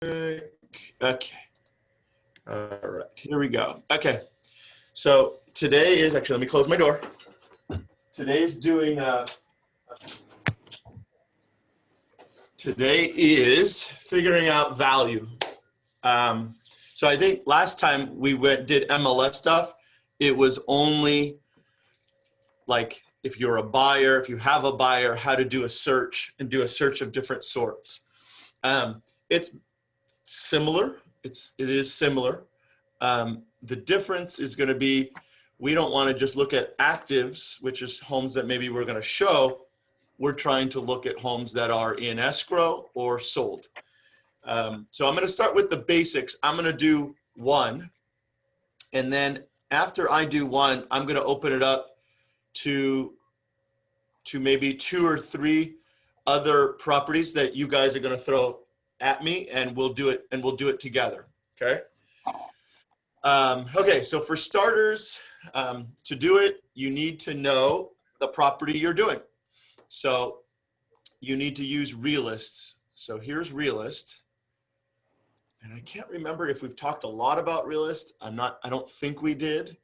Okay. All right, here we go. Okay. So today is actually, let me close my door. Today's doing, today is figuring out value. So I think last time we did MLS stuff, it was only like if you're a buyer, if you have a buyer, how to do a search and do a search of different sorts. It's similar. It is similar. The difference is going to be, we don't want to just look at actives, which is homes that maybe we're going to show. We're trying to look at homes that are in escrow or sold. So I'm going to start with the basics. I'm going to do one. And then after I do one, I'm going to open it up to maybe 2 or 3 other properties that you guys are going to throw at me, and we'll do it together. Okay. Okay. So for starters, to do it, you need to know the property you're doing. So you need to use Realists. So here's Realist. And I can't remember if we've talked a lot about Realist. I don't think we did,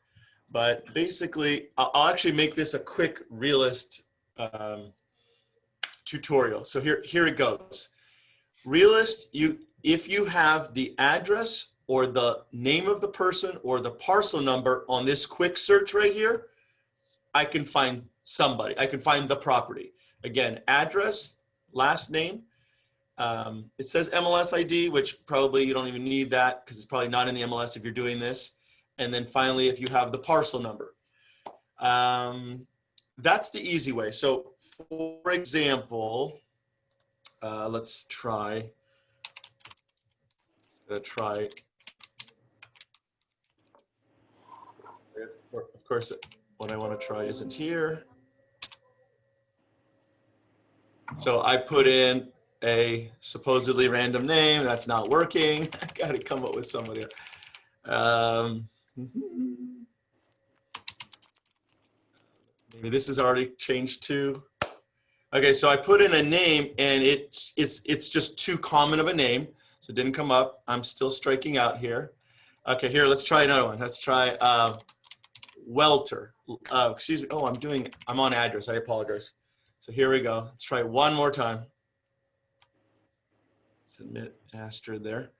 but basically I'll actually make this a quick Realist tutorial. So here it goes. Realist, if you have the address or the name of the person or the parcel number on this quick search right here, I can find somebody. I can find the property. Again, address, last name. It says MLS ID, which probably you don't even need that because it's probably not in the MLS if you're doing this. And then finally, if you have the parcel number. That's the easy way. So for example, let's try. Of course, what I want to try isn't here. So I put in a supposedly random name. That's not working. I got to come up with somebody. Maybe this is already changed too. Okay, so I put in a name, and it's just too common of a name, so it didn't come up. I'm still striking out here. Okay, here, let's try another one. Let's try Welter. Excuse me. Oh, I'm on address. I apologize. So here we go. Let's try one more time. Submit Astrid there.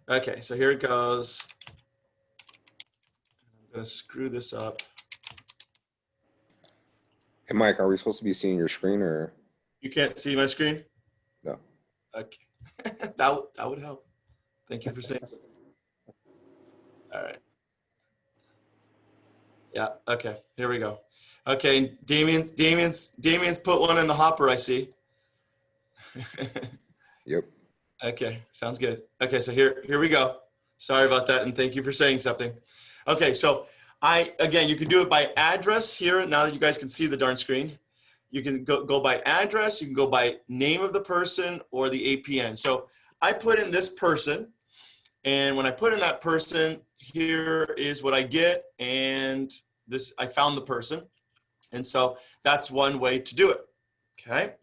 Okay, so here it goes. I'm going to screw this up. Hey, Mike, are we supposed to be seeing your screen or? You can't see my screen? No. Okay. that would help. Thank you for saying something. All right. Yeah, okay, here we go. Okay, Damien's put one in the hopper, I see. Yep. Okay, sounds good. Okay, so here we go. Sorry about that, and thank you for saying something. Okay, so again, you can do it by address here. Now that you guys can see the darn screen, you can go by address, you can go by name of the person or the APN. So I put in this person, and when I put in that person, here is what I get, and I found the person. And so that's one way to do it, okay?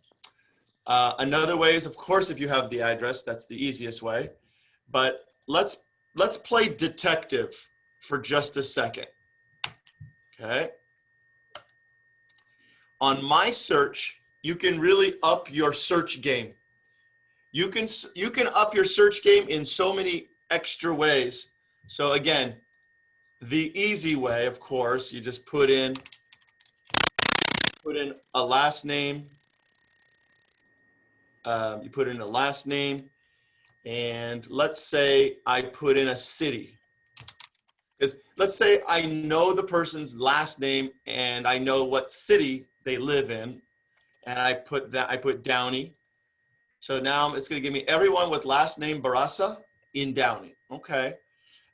Another way is, of course, if you have the address, that's the easiest way. But let's play detective for just a second, okay? On my search, you can really up your search game. You can up your search game in so many extra ways. So again, the easy way, of course, you just put in a last name. You put in a last name, and let's say I put in a city. Because let's say I know the person's last name and I know what city they live in, and I put Downey. So now it's going to give me everyone with last name Barasa in Downey. Okay.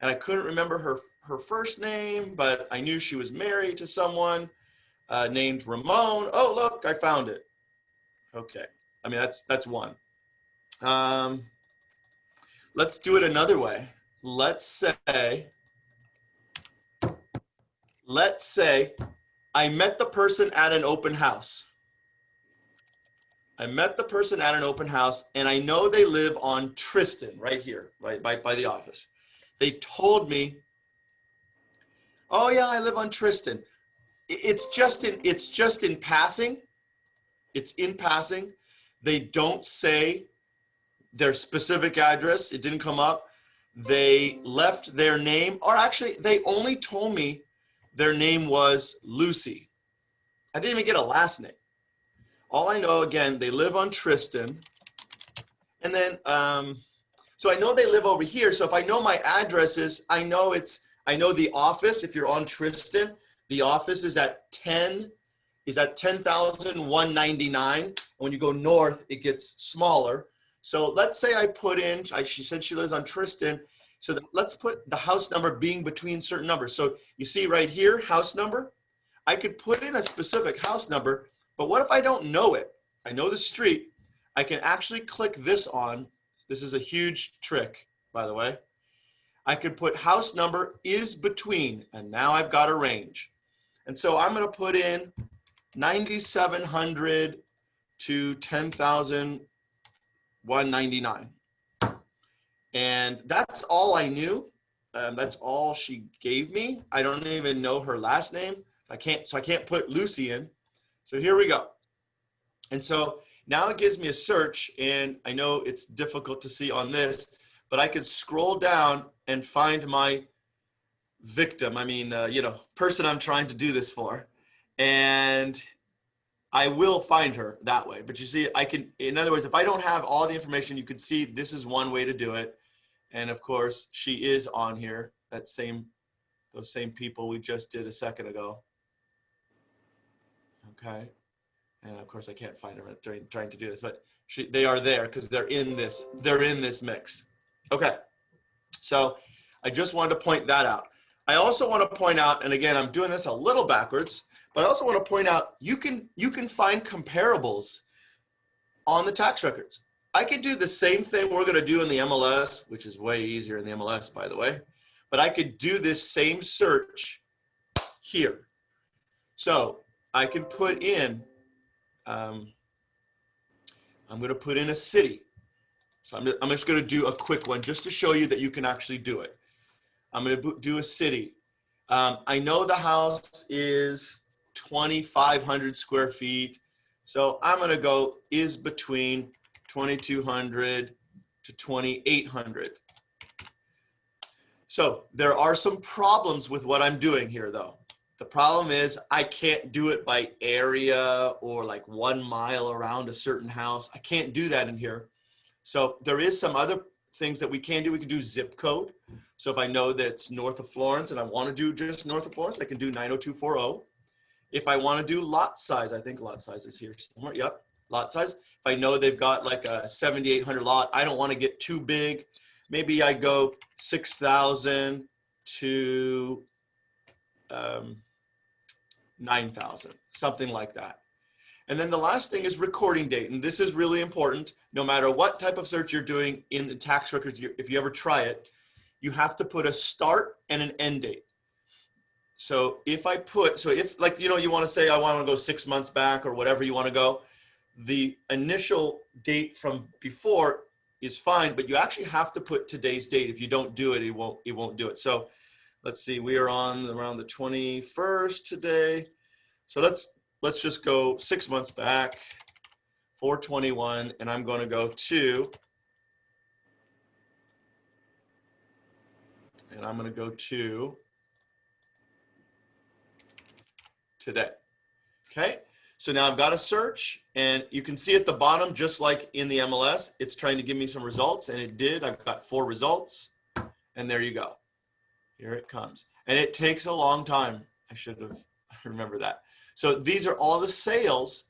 And I couldn't remember her first name, but I knew she was married to someone named Ramon. Oh, look, I found it. Okay. I mean, that's one. Let's do it another way. Let's say I met the person at an open house. I met the person at an open house, and I know they live on Tristan, right here, right by the office. They told me, "Oh yeah, I live on Tristan." It's just in passing. It's in passing. They don't say their specific address. It didn't come up. They left their name, or actually, they only told me their name was Lucy. I didn't even get a last name. All I know, again, they live on Tristan. And then, so I know they live over here. So if I know my addresses, I know the office. If you're on Tristan, the office is at 10,199. When you go north, it gets smaller. So let's say I put in, she said she lives on Tristan. So let's put the house number being between certain numbers. So you see right here, house number. I could put in a specific house number, but what if I don't know it? I know the street. I can actually click this on. This is a huge trick, by the way. I could put house number is between, and now I've got a range. And so I'm going to put in 9,700 to 10,199. And that's all I knew. That's all she gave me. I don't even know her last name. I can't put Lucy in. So here we go. And so now it gives me a search, and I know it's difficult to see on this, but I can scroll down and find my victim. I mean, person I'm trying to do this for. And I will find her that way. But you see, in other words, if I don't have all the information, you can see this is one way to do it. And of course, she is on here, those same people we just did a second ago. Okay. And of course, I can't find them during trying to do this, but they are there because they're in this mix. Okay. So I just wanted to point that out. I also want to point out, and again, I'm doing this a little backwards, but I also want to point out you can find comparables on the tax records. I can do the same thing we're going to do in the MLS, which is way easier in the MLS, by the way, but I could do this same search here. So I can put in, I'm going to put in a city. So I'm just going to do a quick one just to show you that you can actually do it. I'm going to do a city. I know the house is 2,500 square feet. So I'm going to go is between 2,200 to 2,800. So there are some problems with what I'm doing here, though. The problem is I can't do it by area or like 1 mile around a certain house. I can't do that in here. So there is some other things that we can do. We can do zip code. So if I know that it's north of Florence and I want to do just north of Florence, I can do 90240. If I want to do lot size, I think lot size is here somewhere. Yep, lot size. If I know they've got like a 7,800 lot, I don't want to get too big. Maybe I go 6,000 to 9,000, something like that. And then the last thing is recording date. And this is really important. No matter what type of search you're doing in the tax records, if you ever try it, you have to put a start and an end date. So if like, you want to say, I want to go 6 months back or whatever you want to go, the initial date from before is fine, but you actually have to put today's date. If you don't do it, it won't do it. So let's see, we are on around the 21st today. So let's just go 6 months back, 4/21, and I'm going to go to, and I'm going to go to today. Okay, so now I've got a search, and you can see at the bottom, just like in the MLS, it's trying to give me some results, and it did. I've got 4 results, and there you go. Here it comes, and it takes a long time. I should have remembered that. So these are all the sales.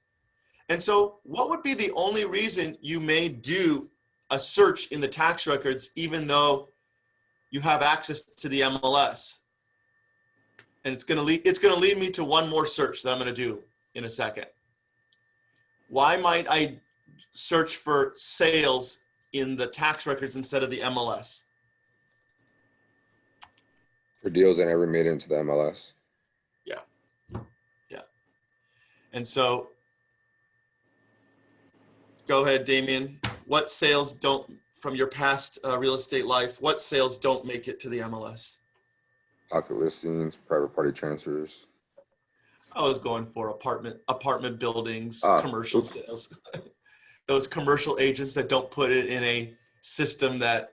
And so what would be the only reason you may do a search in the tax records, even though you have access to the MLS? And it's going to lead me to one more search that I'm going to do in a second. Why might I search for sales in the tax records instead of the MLS? For deals that never made it into the MLS. Yeah. Yeah. And so Go ahead, Damien. What sales don't, from your past real estate life, what sales don't make it to the MLS? Pocket listings, private party transfers. I was going for apartment buildings, Ah, commercial oops. sales. Those commercial agents that don't put it in a system that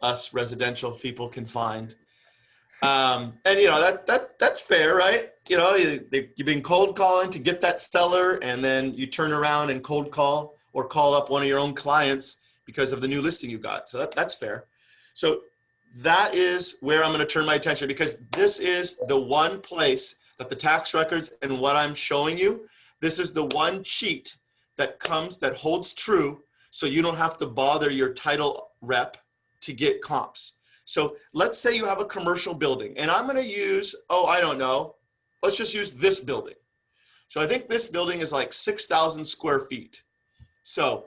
us residential people can find. And you know, that's fair, right? You know, you've been cold calling to get that seller, and then you turn around and cold call or call up one of your own clients because of the new listing you got. So that's fair. So that is where I'm going to turn my attention, because this is the one place that the tax records and what I'm showing you, this is the one cheat that holds true, so you don't have to bother your title rep to get comps. So let's say you have a commercial building, and I'm going to use, I don't know, let's just use this building. So I think this building is like 6,000 square feet. So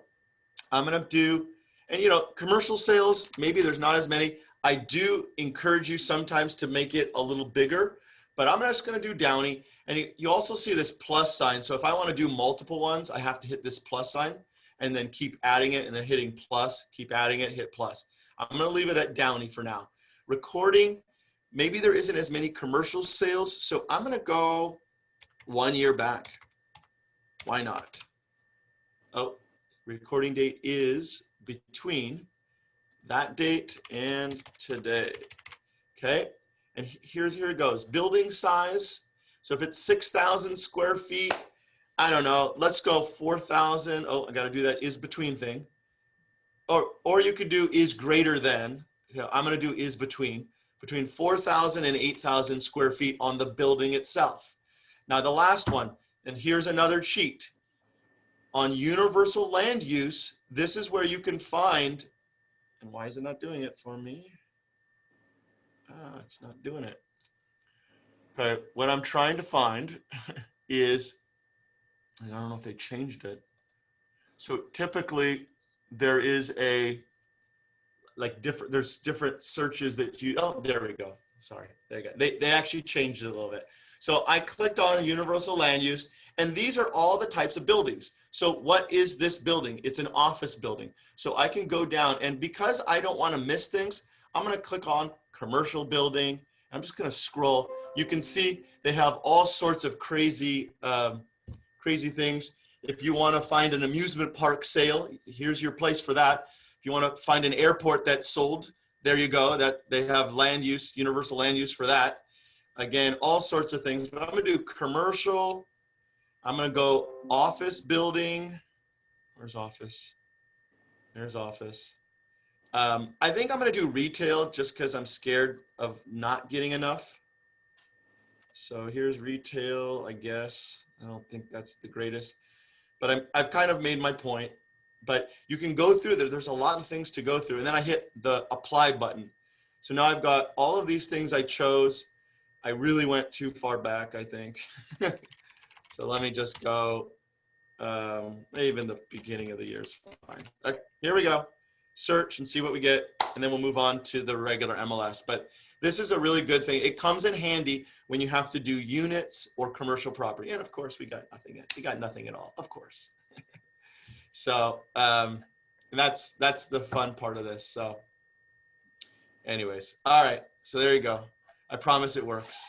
I'm going to do, and you know, commercial sales, maybe there's not as many. I do encourage you sometimes to make it a little bigger, but I'm just going to do Downey. And you also see this plus sign. So if I want to do multiple ones, I have to hit this plus sign and then keep adding it and then hitting plus, keep adding it, hit plus. I'm going to leave it at Downey for now. Recording, maybe there isn't as many commercial sales. So I'm going to go 1 year back. Why not? Oh, recording date is between that date and today. Okay. And here it goes. Building size. So if it's 6,000 square feet, I don't know, let's go 4,000. Oh, I got to do that is between thing. Or you could do is greater than. I'm going to do is between 4,000 and 8,000 square feet on the building itself. Now the last one, and here's another cheat. On universal land use, this is where you can find, and why is it not doing it for me? It's not doing it. Okay, what I'm trying to find is, I don't know if they changed it. So typically there is there's different searches that there we go. Sorry, there you go. They actually changed it a little bit. So I clicked on universal land use, and these are all the types of buildings. So what is this building? It's an office building. So I can go down, and because I don't want to miss things, I'm going to click on commercial building. I'm just going to scroll. You can see they have all sorts of crazy things. If you want to find an amusement park sale, here's your place for that. If you want to find an airport that's sold, there you go. That they have land use, universal land use for that. Again, all sorts of things. But I'm going to do commercial. I'm going to go office building. Where's office? There's office. I think I'm going to do retail just because I'm scared of not getting enough. So here's retail, I guess. I don't think that's the greatest, but I've kind of made my point. But you can go through there. There's a lot of things to go through. And then I hit the apply button. So now I've got all of these things I chose. I really went too far back, I think. So let me just go, even the beginning of the year is fine. Okay, here we go. Search and see what we get. And then we'll move on to the regular MLS. But this is a really good thing. It comes in handy when you have to do units or commercial property. And of course, we got nothing at all, of course. So and that's the fun part of this. So anyways, all right, so there you go. I promise it works,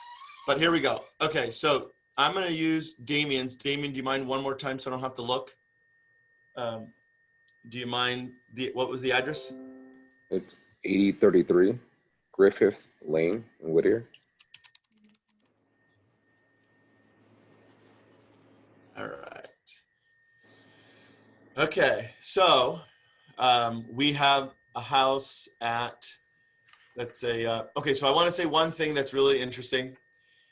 but here we go. Okay, so I'm going to use Damien's. Damien, do you mind one more time so I don't have to look? Do you mind, what was the address? It's 8033 Griffith Lane in Whittier. All right. Okay, so we have a house at, let's say, okay, so I want to say one thing that's really interesting.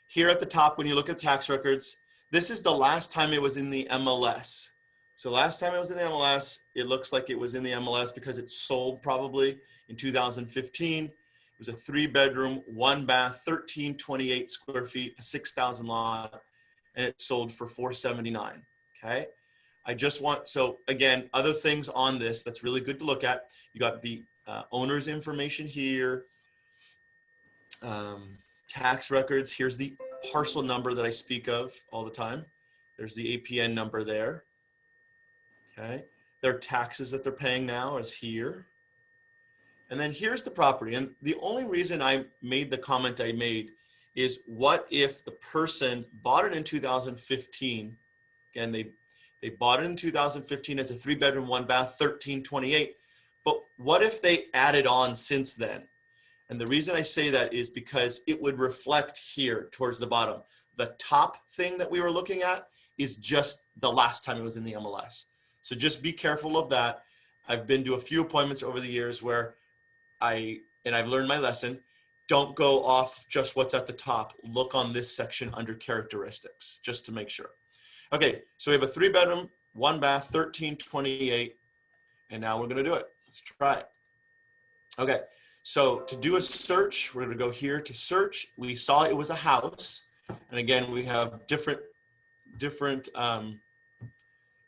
Here at the top, when you look at tax records, this is the last time it was in the MLS. So last time it was in the MLS, it looks like it was in the MLS because it sold probably in 2015. It was a 3-bedroom, 1-bath, 1328 square feet, a 6,000 lot, and it sold for $479. Okay. I just want, so again, other things on this that's really good to look at. You got the owner's information here, tax records. Here's the parcel number that I speak of all the time. There's the APN number there. Okay. Their taxes that they're paying now is here. And then here's the property. And the only reason I made the comment I made is, what if the person bought it in 2015? Again, they bought it in 2015 as a 3-bedroom, 1-bath, 1328. But what if they added on since then? And the reason I say that is because it would reflect here towards the bottom. The top thing that we were looking at is just the last time it was in the MLS. So just be careful of that. I've been to a few appointments over the years where I've learned my lesson. Don't go off just what's at the top. Look on this section under characteristics, just to make sure. Okay, so we have a 3-bedroom, 1-bath, 1328, and now we're gonna do it. Let's try it. Okay, so to do a search, we're gonna go here to search. We saw it was a house, and again, we have different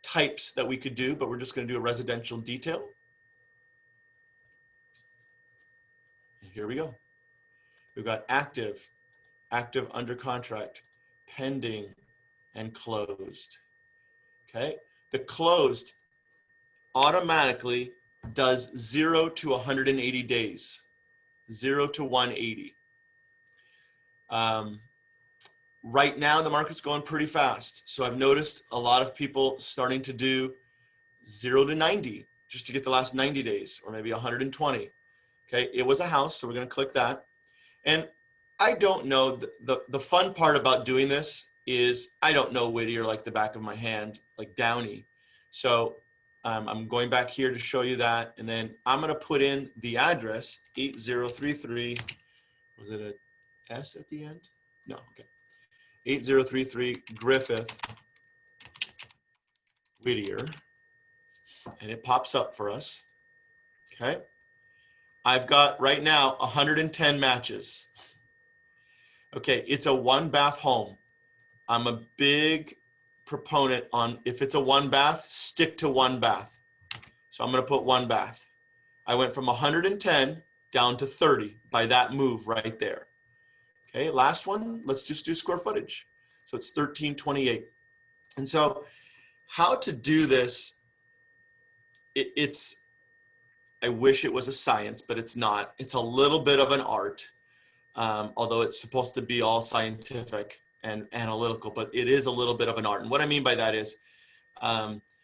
types that we could do, but we're just gonna do a residential detail. And here we go. We've got active, active under contract, pending, and closed. Okay, the closed automatically does 0 to 180 days, 0 to 180. Right now, the market's going pretty fast. So I've noticed a lot of people starting to do 0 to 90 just to get the last 90 days, or maybe 120. Okay, it was a house, so we're gonna click that. And I don't know, the fun part about doing this is I don't know Whittier like the back of my hand, like Downey. So I'm going back here to show you that. And then I'm gonna put in the address, 8033, was it a S at the end? No, okay. 8033 Griffith, Whittier, and it pops up for us, okay? I've got right now 110 matches. Okay, it's a 1-bath home. I'm a big proponent on, if it's a 1-bath, stick to 1-bath. So I'm gonna put 1-bath. I went from 110 down to 30 by that move right there. Okay, last one, let's just do square footage. So it's 1328. And so how to do this, I wish it was a science, but it's not. It's a little bit of an art, although it's supposed to be all scientific and analytical, but it is a little bit of an art. And what I mean by that is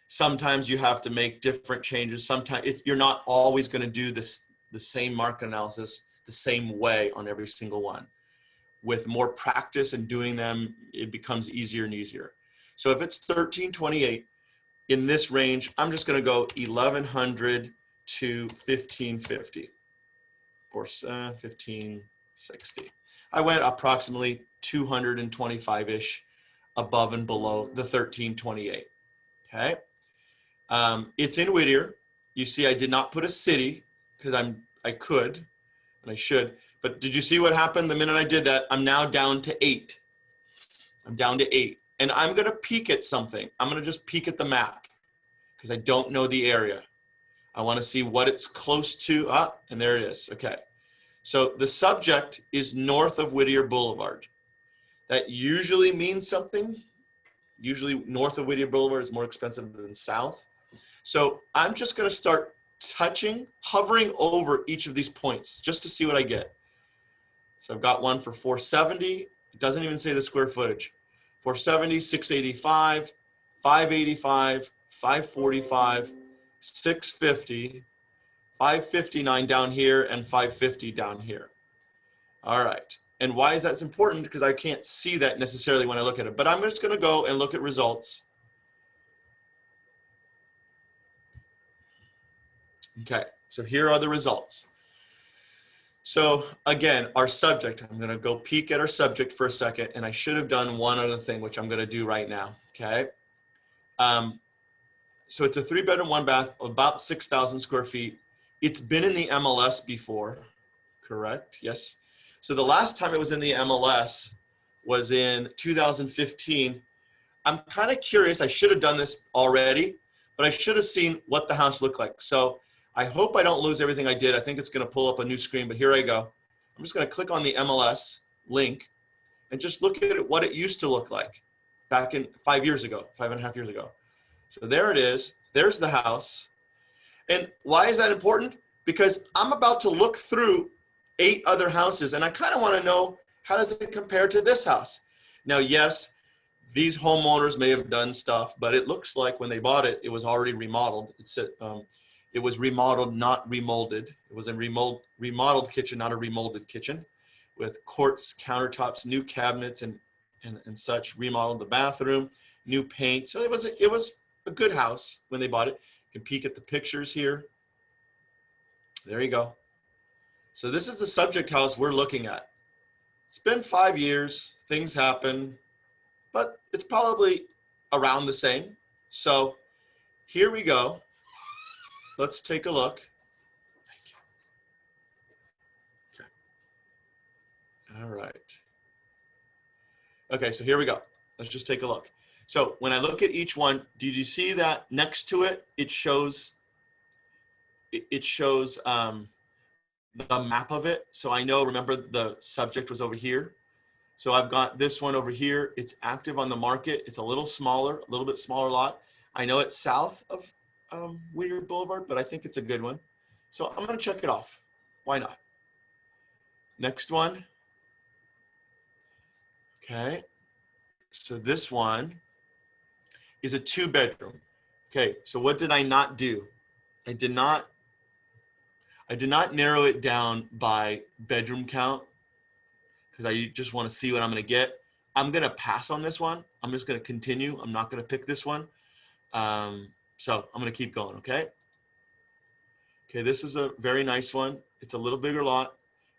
sometimes you have to make different changes. Sometimes you're not always going to do the same market analysis the same way on every single one. With more practice and doing them, it becomes easier and easier. So if it's 1328 in this range, I'm just going to go 1100 to 1550 or 1560. I went approximately 225-ish above and below the 1328. Okay. It's in Whittier. You see, I did not put a city because I could and I should. But did you see what happened the minute I did that? I'm now down to 8. I'm down to 8. And I'm going to peek at something. I'm going to just peek at the map because I don't know the area. I want to see what it's close to. And there it is. Okay. So the subject is north of Whittier Boulevard. That usually means something. Usually north of Whittier Boulevard is more expensive than south. So I'm just going to start hovering over each of these points just to see what I get. So I've got one for 470. It doesn't even say the square footage. 470, 685, 585, 545, 650, 559 down here, and 550 down here. All right. And why is that important? Because I can't see that necessarily when I look at it. But I'm just going to go and look at results. Okay. So here are the results. So again, our subject, I'm going to go peek at our subject for a second, and I should have done one other thing, which I'm going to do right now. Okay. So it's a 3-bedroom, 1-bath, about 6,000 square feet. It's been in the MLS before, correct? Yes. So the last time it was in the MLS was in 2015. I'm kind of curious. I should have done this already, but I should have seen what the house looked like. So I hope I don't lose everything I did. I think it's going to pull up a new screen, but here I go. I'm just going to click on the MLS link and just look at what it used to look like back in 5 years ago, 5.5 years ago. So there it is, There's the house. And why is that important? Because I'm about to look through 8 other houses and I kind of want to know, how does it compare to this house? Now, yes, these homeowners may have done stuff, but it looks like when they bought it, it was already remodeled. It was remodeled, not remolded. It was a remodeled kitchen, not a remolded kitchen, with quartz countertops, new cabinets, and such. Remodeled the bathroom, new paint. So it was a good house when they bought it. You can peek at the pictures here. There you go. So this is the subject house we're looking at. It's been 5 years. Things happen, but it's probably around the same. So here we go. Let's take a look. Okay. All right. Okay, so here we go. Let's just take a look. So when I look at each one, did you see that next to it, it shows the map of it. So I know, remember the subject was over here. So I've got this one over here. It's active on the market. It's a little smaller, a little bit smaller lot. I know it's south of Whittier Boulevard, but I think it's a good one. So I'm gonna check it off. Why not? Next one. Okay, so this one is a 2-bedroom. Okay, so what did I not do? I did not narrow it down by bedroom count because I just want to see what I'm going to get. I'm going to pass on this one. I'm just going to continue. I'm not going to pick this one. So I'm going to keep going, okay? Okay, this is a very nice one. It's a little bigger lot.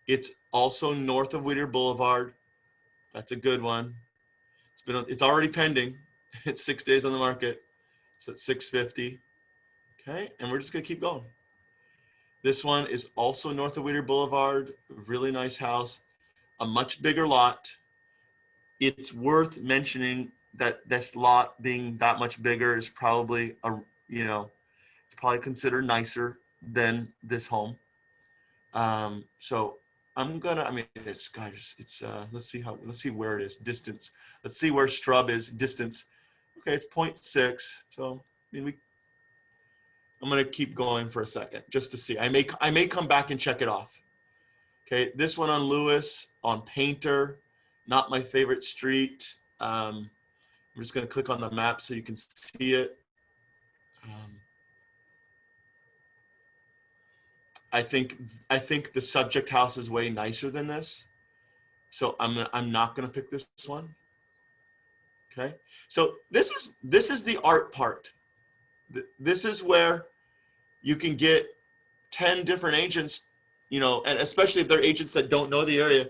It's also north of Whittier Boulevard. That's a good one. It's already pending. It's 6 days on the market. So it's 650. Okay, and we're just gonna keep going. This one is also north of Whittier Boulevard. Really nice house, a much bigger lot. It's worth mentioning that this lot being that much bigger is probably it's probably considered nicer than this home. So let's see where it is, distance. Let's see where Strub is, distance. Okay, it's 0.6. So, I'm gonna keep going for a second just to see. I may come back and check it off. Okay, this one on Lewis, on Painter, not my favorite street. I'm just gonna click on the map so you can see it. I think the subject house is way nicer than this. So I'm not gonna pick this one. Okay, so this is the art part. This is where you can get 10 different agents, and especially if they're agents that don't know the area,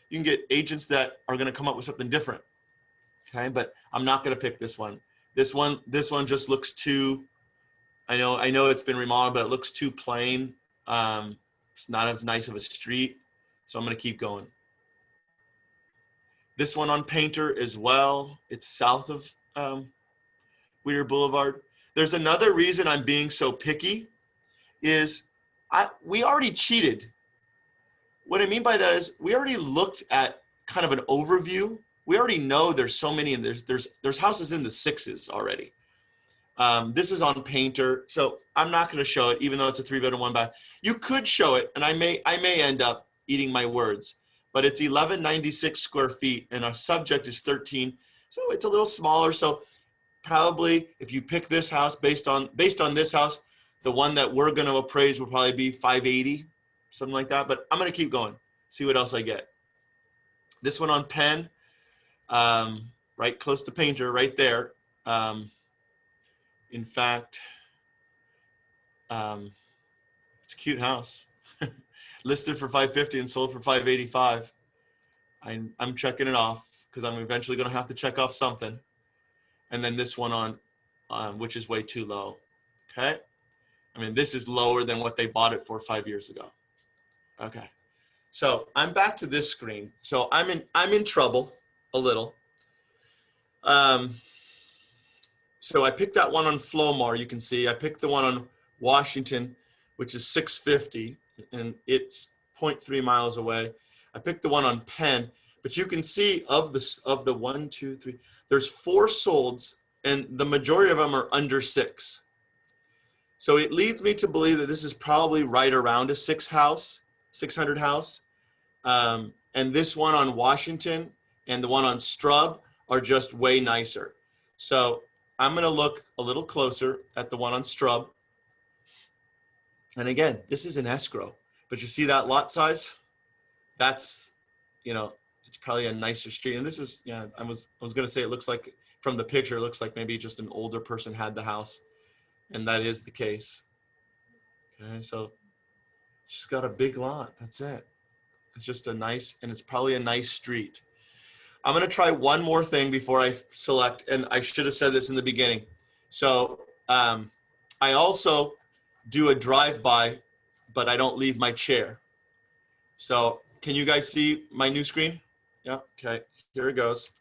you can get agents that are going to come up with something different. Okay, but I'm not going to pick this one. This one just looks too, I know it's been remodeled, but it looks too plain. It's not as nice of a street, so I'm going to keep going. This one on Painter as well. It's south of Whittier Boulevard. There's another reason I'm being so picky is we already cheated. What I mean by that is we already looked at kind of an overview. We already know there's so many, and there's houses in the 6s already. This is on Painter, so I'm not going to show it, even though it's a 3-bedroom, 1-bath. You could show it, and I may end up eating my words, but it's 1196 square feet, and our subject is 13, so it's a little smaller. So probably if you pick this house based on this house, the one that we're going to appraise will probably be 580, something like that. But I'm going to keep going, see what else I get. This one on Penn, right close to Painter, right there. In fact, it's a cute house. Listed for 550 and sold for 585. I'm checking it off because I'm eventually going to have to check off something. And then this one on which is way too low. Okay. This is lower than what they bought it for 5 years ago. Okay. So I'm back to this screen. So I'm in trouble a little. So I picked that one on Flomar. You can see I picked the one on Washington, which is 650, and it's 0.3 miles away. I picked the one on Penn, but you can see of the 1, 2, 3, there's 4 solds, and the majority of them are under 6. So it leads me to believe that this is probably right around a 600 house. And this one on Washington and the one on Strub are just way nicer. So I'm going to look a little closer at the one on Strub. And again, this is an escrow, but you see that lot size? That's, you know, it's probably a nicer street. And this is, yeah, I was going to say, it looks like from the picture, it looks like maybe just an older person had the house. And that is the case. Okay, so she's got a big lot. That's it. It's just a nice, and it's probably a nice street. I'm going to try one more thing before I select, and I should have said this in the beginning. So I also do a drive-by, but I don't leave my chair. So can you guys see my new screen? Yeah, okay, here it goes.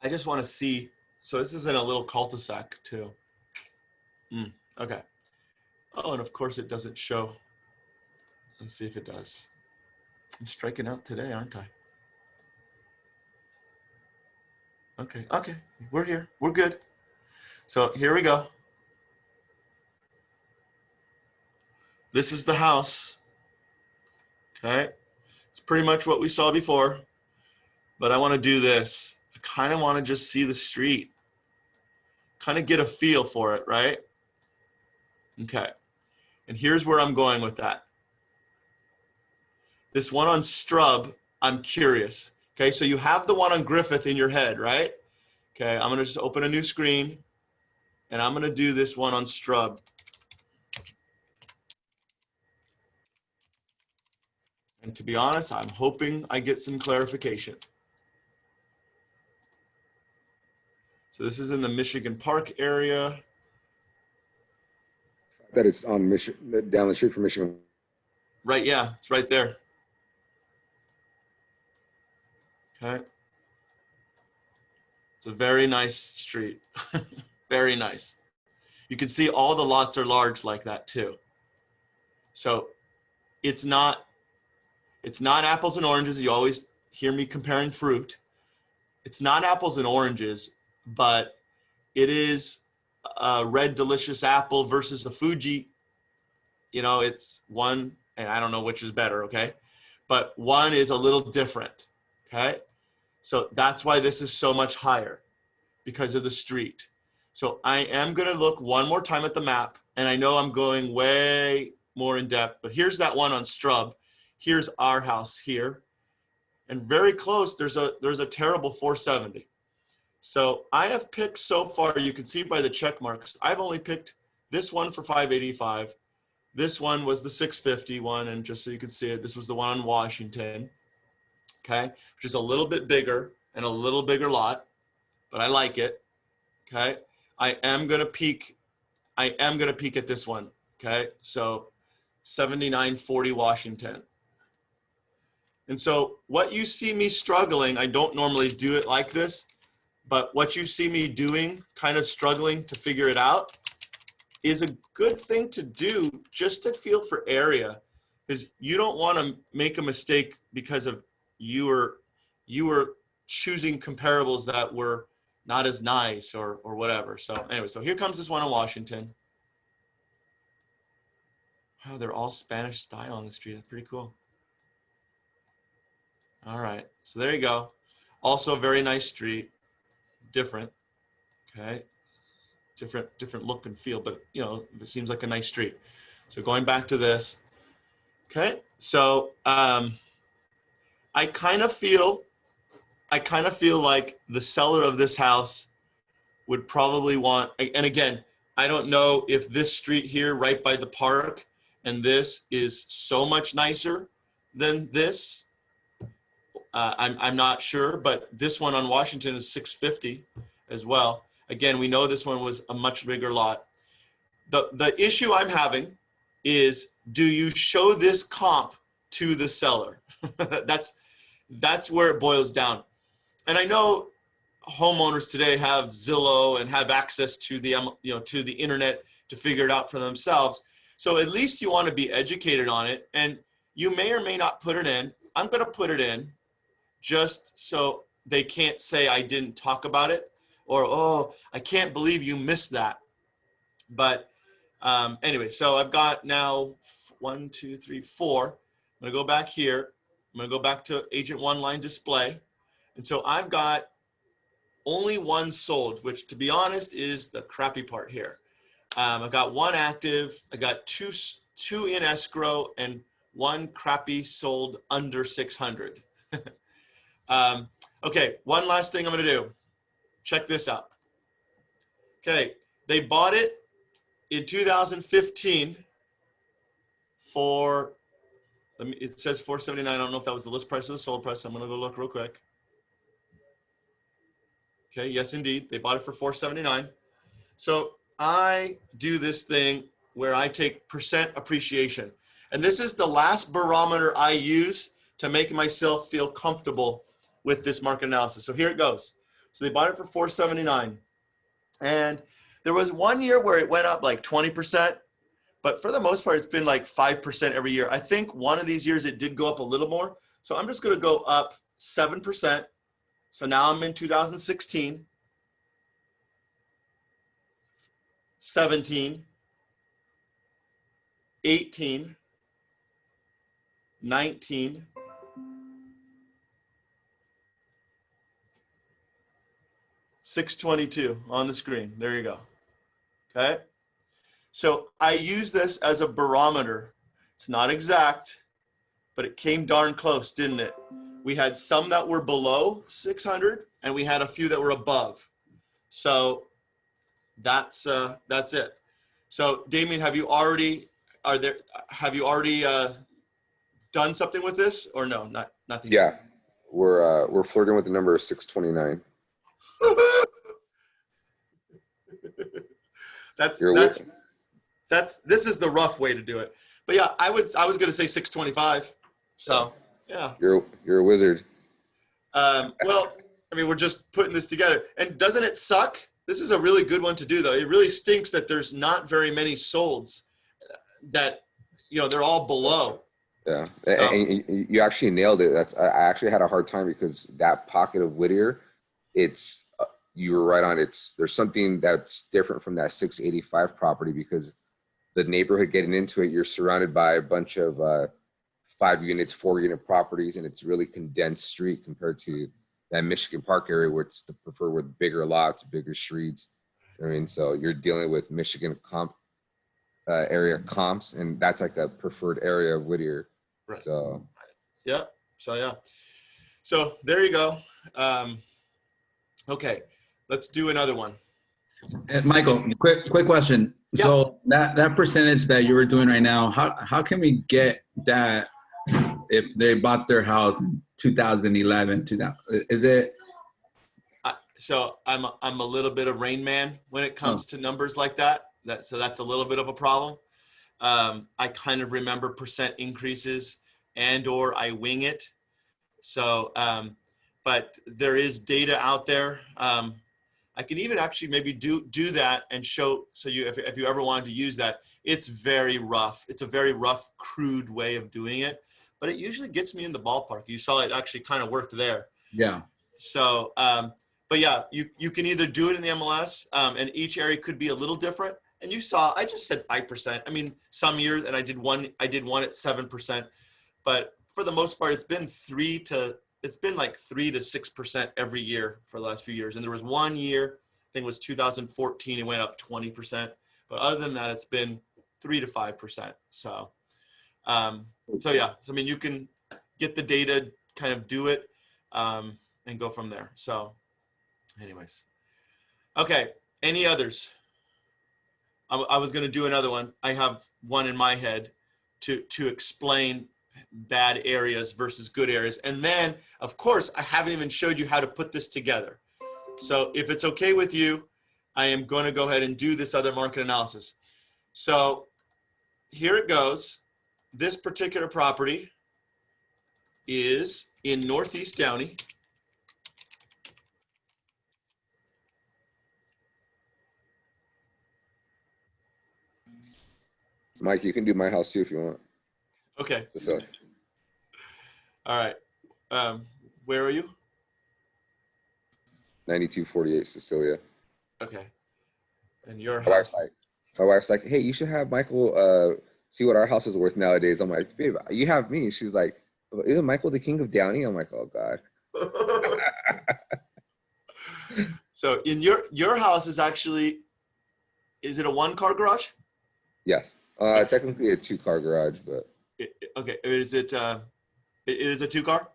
I just want to see, so this is in a little cul-de-sac too. Okay. Oh, and of course it doesn't show. Let's see if it does. I'm striking out today, aren't I? Okay, okay, we're here, we're good. So here we go. This is the house. Okay, it's pretty much what we saw before, but I want to do this. I kind of want to just see the street, kind of get a feel for it, right? Okay, and here's where I'm going with that. This one on Strub, I'm curious. Okay, so you have the one on Griffith in your head, right? Okay, I'm gonna just open a new screen and I'm gonna do this one on Strub. And to be honest, I'm hoping I get some clarification. So this is in the Michigan Park area. That it's on Michigan, down the street from Michigan. Right, yeah, it's right there. Okay. It's a very nice street. Very nice. You can see all the lots are large like that too. So it's not apples and oranges. You always hear me comparing fruit. It's not apples and oranges, but it is a Red Delicious apple versus the Fuji. You know, it's one, and I don't know which is better, okay? But one is a little different, okay? So that's why this is so much higher, because of the street. So I am gonna look one more time at the map, and I know I'm going way more in depth, but here's that one on Strub. Here's our house here. And very close, there's a terrible 470. So I have picked so far, you can see by the check marks, I've only picked this one for 585. This one was the 650 one, and just so you can see it, this was the one on Washington. Okay, which is a little bit bigger and a little bigger lot, but I like it. Okay, I am gonna peek at this one. Okay, so 7940 Washington. And so what you see me struggling, I don't normally do it like this, but what you see me doing, kind of struggling to figure it out, is a good thing to do just to feel for area, because you don't want to make a mistake because of you were choosing comparables that were not as nice or whatever. So anyway, so here comes this one in Washington. Oh, they're all Spanish style on the street. That's pretty cool. All right, so there you go. Also a very nice street, different, okay? Different look and feel, but you know, it seems like a nice street. So going back to this, okay? So I kind of feel like the seller of this house would probably want, and again, I don't know if this street here right by the park and this is so much nicer than this. I'm not sure, but this one on Washington is 650 as well. Again, we know this one was a much bigger lot. The issue I'm having is, do you show this comp to the seller? That's where it boils down. And I know homeowners today have Zillow and have access to the to the internet to figure it out for themselves. So at least you want to be educated on it, and you may or may not put it in. I'm going to put it in just so they can't say I didn't talk about it, or, oh, I can't believe you missed that. But anyway, so I've got now 1, 2, 3, 4. I'm gonna go back here. I'm gonna go back to Agent One line display. And so I've got only one sold, which to be honest is the crappy part here. I've got one active, I got two in escrow, and one crappy sold under 600. Okay, one last thing I'm gonna do. Check this out. Okay, they bought it in 2015 for, it says 479. I don't know if that was the list price or the sold price. I'm gonna go look real quick. Okay, yes, indeed. They bought it for 479. So I do this thing where I take percent appreciation. And this is the last barometer I use to make myself feel comfortable with this market analysis. So here it goes. So they bought it for 479. And there was one year where it went up like 20%, but for the most part, it's been like 5% every year. I think one of these years it did go up a little more. So I'm just gonna go up 7%. So now I'm in 2016, 17, 18, 19, 622 on the screen. There you go. Okay. So I use this as a barometer. It's not exact, but it came darn close, didn't it? We had some that were below 600 and we had a few that were above. So that's it. So Damien, have you already done something with this or no? Nothing. Yeah, we're flirting with the number 629. This is the rough way to do it. But yeah, I was going to say 625. So yeah. You're a wizard. Well, I mean, we're just putting this together. And doesn't it suck? This is a really good one to do, though. It really stinks that there's not very many solds that, they're all below. Yeah, and you actually nailed it. I actually had a hard time because that pocket of Whittier, you were right on. There's something that's different from that 685 property because the neighborhood getting into it, you're surrounded by a bunch of 5-unit, 4-unit properties, and it's really condensed street compared to that Michigan Park area where it's the preferred with bigger lots, bigger streets. I mean, so you're dealing with Michigan area comps, and that's like a preferred area of Whittier. Right. So yeah. So there you go. Okay, let's do another one. Michael, quick question. Yeah. So that percentage that you were doing right now, how can we get that if they bought their house in 2011? Is it? So I'm a little bit of Rain Man when it comes to numbers like that. So that's a little bit of a problem. I kind of remember percent increases or I wing it. So, but there is data out there. I can even actually maybe do that and show, so if you ever wanted to use that, it's very rough. It's a very rough, crude way of doing it, but it usually gets me in the ballpark. You saw it actually kind of worked there. Yeah. So, but yeah, you can either do it in the MLS, and each area could be a little different. And you saw, I just said 5%. I mean, some years, and I did one at 7%, but for the most part, it's been like 3 to 6% every year for the last few years. And there was one year, I think it was 2014, it went up 20%. But other than that, it's been 3 to 5%. So, yeah. So, I mean, you can get the data, kind of do it, and go from there. So, anyways. Okay. Any others? I was going to do another one. I have one in my head to explain bad areas versus good areas. And then, of course, I haven't even showed you how to put this together. So if it's okay with you, I am going to go ahead and do this other market analysis. So here it goes. This particular property is in Northeast Downey. Mike, you can do my house too if you want. Okay. So, All right. Where are you? 9248 Cecilia. Okay. And your My wife's house. like, my wife's like, hey, you should have Michael see what our house is worth nowadays. I'm like, babe, you have me. She's like, isn't Michael the king of Downey? I'm like, oh God. So in your house is actually, is it a 1-car garage? Yes. Technically a 2-car garage, but Okay. Is it, it is a 2-car?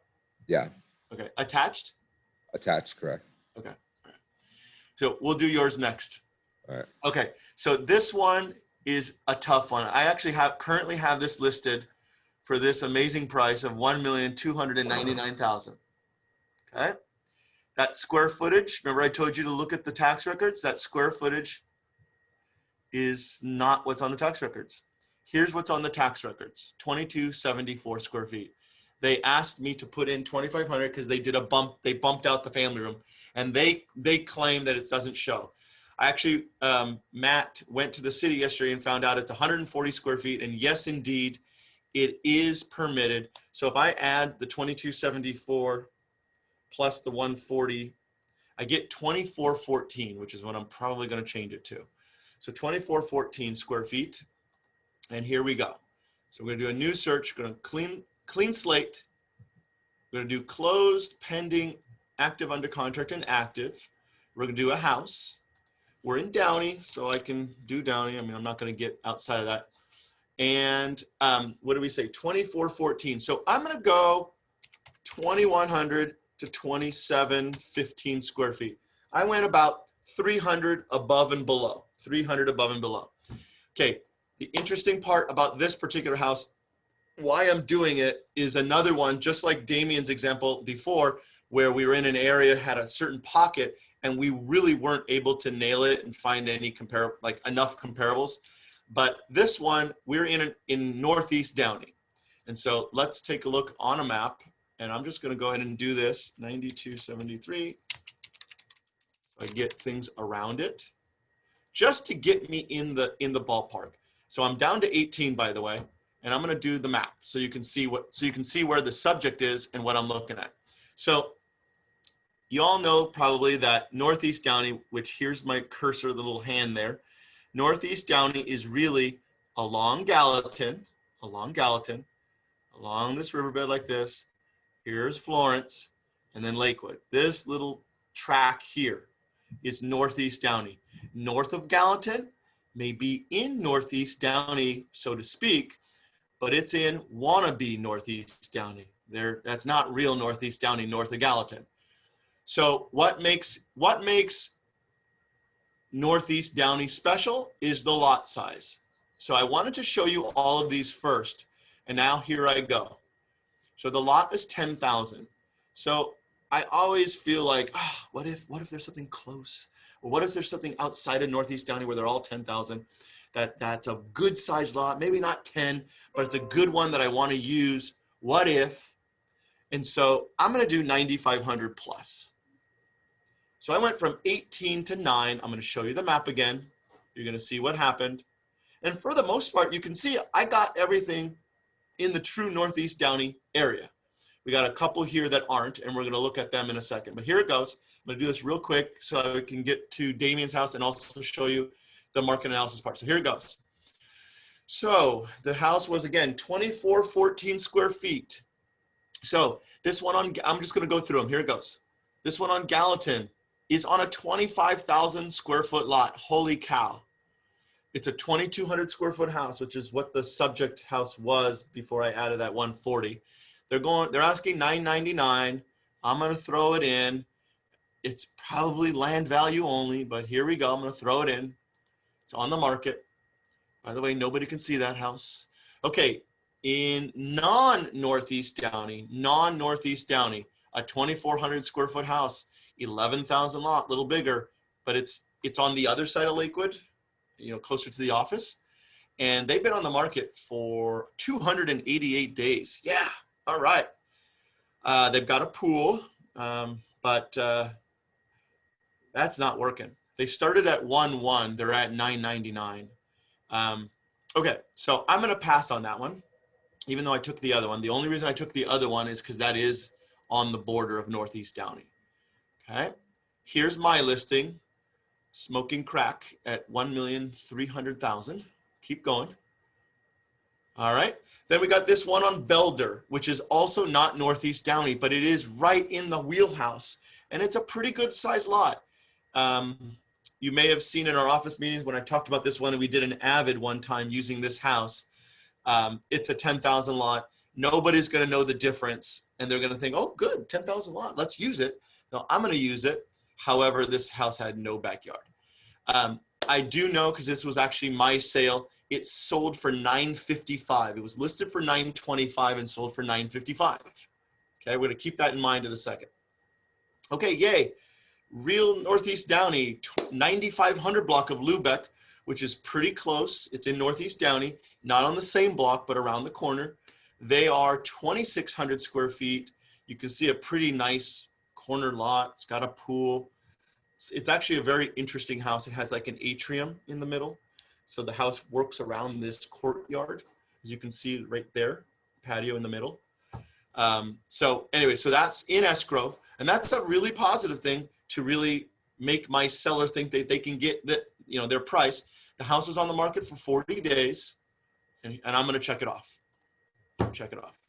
yeah, Okay. Attached? attached, correct. Okay. All right. So we'll do yours next. All right. Okay. So this one is a tough one. I actually currently have this listed for this amazing price of $1,299,000. Okay. That square footage, remember I told you to look at the tax records? That square footage is not what's on the tax records. Here's what's on the tax records, 2274 square feet. They asked me to put in 2,500 because they did a bump, they bumped out the family room, and they claim that it doesn't show. I actually, Matt went to the city yesterday and found out it's 140 square feet, and yes, indeed, it is permitted. So if I add the 2274 plus the 140, I get 2414, which is what I'm probably going to change it to. So 2414 square feet. And here we go. So we're going to do a new search, going to clean slate. We're going to do closed, pending, active, under contract, and active. We're going to do a house. We're in Downey, so I can do Downey. I mean, I'm not going to get outside of that. And what do we say? 2414. So I'm going to go 2,100 to 2,715 square feet. I went about 300 above and below. 300 above and below. Okay. The interesting part about this particular house, why I'm doing it, is another one, just like Damien's example before, where we were in an area, had a certain pocket, and we really weren't able to nail it and find any enough comparables. But this one, we're in Northeast Downey. And so let's take a look on a map, and I'm just going to go ahead and do this, 9273. So I get things around it, just to get me in the ballpark. So I'm down to 18, by the way, and I'm going to do the map so you can see where the subject is and what I'm looking at. So you all know probably that Northeast Downey, which here's my cursor, the little hand there. Northeast Downey is really along Gallatin, along this riverbed like this. Here's Florence, and then Lakewood. This little track here is Northeast Downey. North of Gallatin may be in Northeast Downey, so to speak, but it's in wannabe Northeast Downey. That's not real Northeast Downey, north of Gallatin. So what makes Northeast Downey special is the lot size. So I wanted to show you all of these first, and now here I go. So the lot is 10,000. So I always feel like, what if there's something close? Or what if there's something outside of Northeast Downey where they're all 10,000? That's a good sized lot, maybe not 10, but it's a good one that I want to use. What if? And so I'm going to do 9,500 plus. So I went from 18 to 9. I'm going to show you the map again. You're going to see what happened. And for the most part, you can see I got everything in the true Northeast Downey area. We got a couple here that aren't, and we're going to look at them in a second. But here it goes. I'm going to do this real quick so I can get to Damien's house and also show you the market analysis part. So here it goes. So the house was, again, 2414 square feet. So this one I'm just going to go through them. Here it goes. This one on Gallatin is on a 25,000 square foot lot. Holy cow. It's a 2,200 square foot house, which is what the subject house was before I added that 140. They're asking $999. I'm going to throw it in. It's probably land value only, but here we go. I'm going to throw it in. It's on the market. By the way, nobody can see that house. Okay. In non-Northeast Downey, a 2,400 square foot house, 11,000 lot, little bigger, but it's on the other side of Lakewood, closer to the office. And they've been on the market for 288 days. Yeah. All right. They've got a pool, but that's not working. They started at 1.1. They're at 999. Okay. So I'm going to pass on that one, even though I took the other one. The only reason I took the other one is because that is on the border of Northeast Downey. Okay. here's my listing, smoking crack at 1,300,000. Keep going. All right. Then we got this one on Belder, which is also not Northeast Downey, but it is right in the wheelhouse. And it's a pretty good size lot. You may have seen in our office meetings when I talked about this one, and we did an Avid one time using this house. It's a 10,000 lot. Nobody's going to know the difference. And they're going to think, oh, good, 10,000 lot. Let's use it. No, I'm going to use it. However, this house had no backyard. I do know, because this was actually my sale, it sold for $955. It was listed for $925 and sold for $955. Okay, we're going to keep that in mind in a second. Okay, yay. Real Northeast Downey, 9,500 block of Lubeck, which is pretty close. It's in Northeast Downey, not on the same block, but around the corner. They are 2,600 square feet. You can see a pretty nice corner lot. It's got a pool. It's actually a very interesting house. It has like an atrium in the middle. So the house works around this courtyard, as you can see right there, patio in the middle. So anyway, so that's in escrow. And that's a really positive thing to really make my seller think that they can get their price. The house was on the market for 40 days, and I'm going to check it off. Check it off.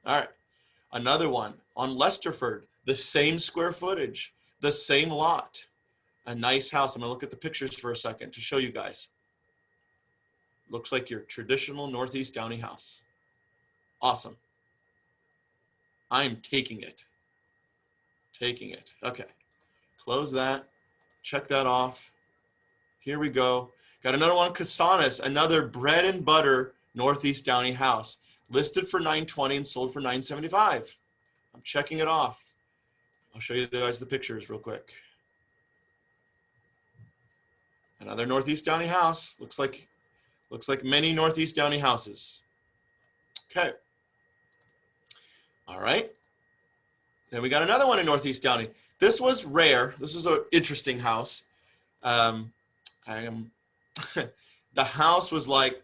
All right. Another one on Lesterford, the same square footage, the same lot, a nice house. I'm going to look at the pictures for a second to show you guys. Looks like your traditional Northeast Downey house. Awesome. I'm taking it. Taking it. Okay. Close that. Check that off. Here we go. Got another one, Casanas, another bread and butter Northeast Downey house. Listed for $920 and sold for $975. I'm checking it off. I'll show you guys the pictures real quick. Another Northeast Downey house. Looks like many Northeast Downey houses. Okay. All right. Then we got another one in Northeast Downey. This was rare. This was an interesting house. The house was like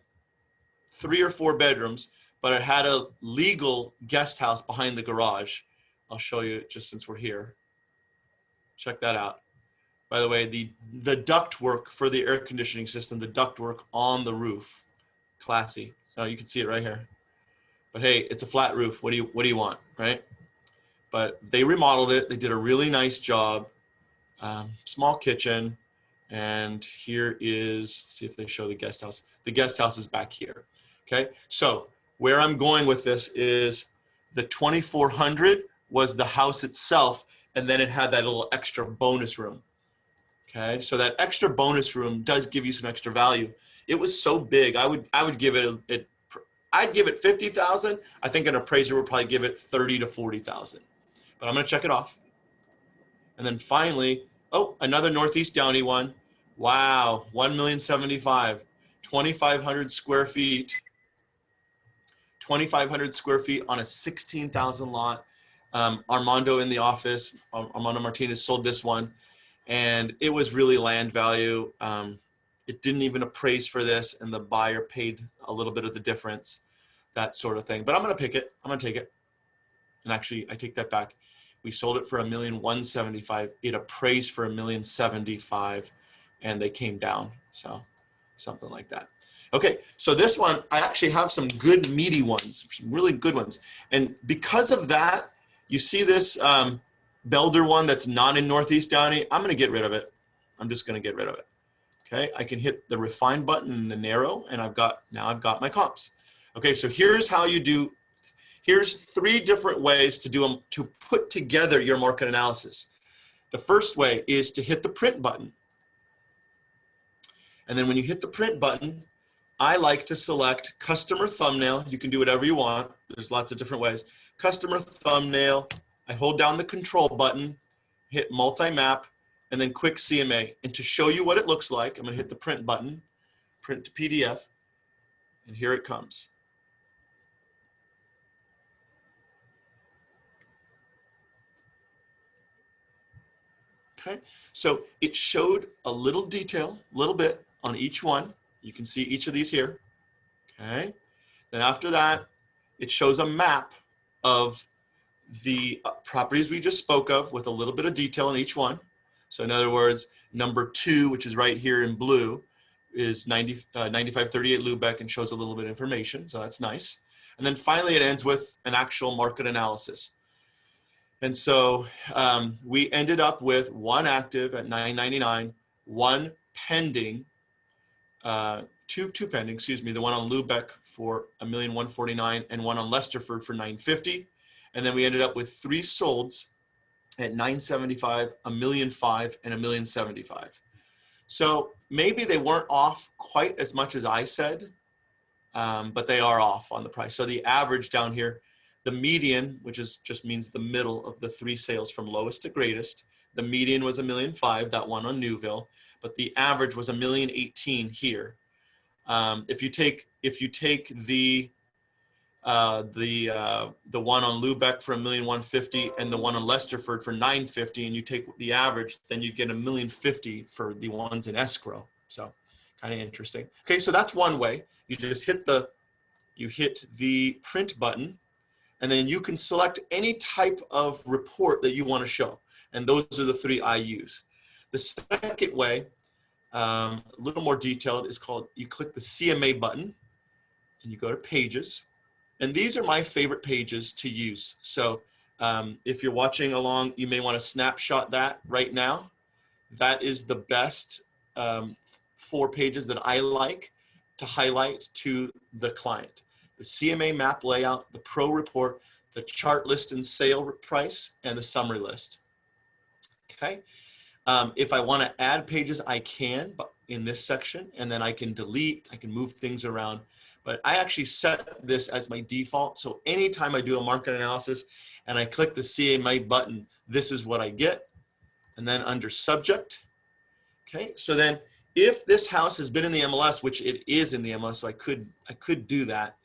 3 or 4 bedrooms, but it had a legal guest house behind the garage. I'll show you just since we're here. Check that out. By the way, the ductwork for the air conditioning system, the ductwork on the roof, classy. Oh, you can see it right here. But hey, it's a flat roof. What do you want, right? But they remodeled it. They did a really nice job. Small kitchen. And here is, let's see if they show the guest house. The guest house is back here. Okay. So where I'm going with this is the 2,400 was the house itself. And then it had that little extra bonus room. Okay. So that extra bonus room does give you some extra value. It was so big. I would give it, I'd give it 50,000. I think an appraiser would probably give it 30 to 40,000. But I'm going to check it off. And then finally, oh, another Northeast Downey one. Wow, 1,075,000, 2,500 square feet. 2,500 square feet on a 16,000 lot. Armando in the office, Armando Martinez sold this one, and it was really land value. It didn't even appraise for this, and the buyer paid a little bit of the difference, that sort of thing. But I'm going to pick it. I'm going to take it. And actually, I take that back. We sold it for $1,175,000. It appraised for $1,075,000, and they came down. So something like that. Okay, so this one, I actually have some good meaty ones, some really good ones. And because of that, you see this Belder one that's not in Northeast Downey. I'm going to get rid of it. I'm just going to get rid of it. Okay, I can hit the refine button in the narrow, and now I've got my comps. Okay, so here's how you do. Here's 3 different ways to put together your market analysis. The first way is to hit the print button. And then when you hit the print button, I like to select customer thumbnail. You can do whatever you want. There's lots of different ways. Customer thumbnail. I hold down the control button, hit multi-map, and then quick CMA. And to show you what it looks like, I'm going to hit the print button, print to PDF, and here it comes. Okay, so it showed a little detail, a little bit on each one. You can see each of these here. Okay, then after that, it shows a map of the properties we just spoke of with a little bit of detail in each one. So in other words, number 2, which is right here in blue, is 9538 Lubeck and shows a little bit of information. So that's nice. And then finally, it ends with an actual market analysis. And so we ended up with 1 active at $999, 1 pending, 2 pending, excuse me, the one on Lubeck for $1,149,000 and 1 on Lesterford for $950,000. And then we ended up with 3 solds at $975,000, $1,005,000, and $1,075,000. So maybe they weren't off quite as much as I said, but they are off on the price. So the average down here, the median, which is just means the middle of the 3 sales from lowest to greatest, the median was $1,005,000, that one on Newville, but the average was $1,018,000 here. If you take the one on Lubeck for $1,150,000 and the one on Lesterford for $950,000, and you take the average, then you get $1,050,000 for the ones in escrow. So kind of interesting. Okay, so that's one way. You just hit the print button, and then you can select any type of report that you want to show. And those are the 3 I use. The second way, a little more detailed, is called, you click the CMA button and you go to pages. And these are my favorite pages to use. So if you're watching along, you may want to snapshot that right now. That is the best 4 pages that I like to highlight to the client. The CMA map layout, the pro report, the chart list and sale price, and the summary list. Okay. If I want to add pages, I can, but in this section, and then I can delete, I can move things around. But I actually set this as my default. So anytime I do a market analysis and I click the CMA button, this is what I get. And then under subject, okay. So then if this house has been in the MLS, which it is in the MLS, so I could do that.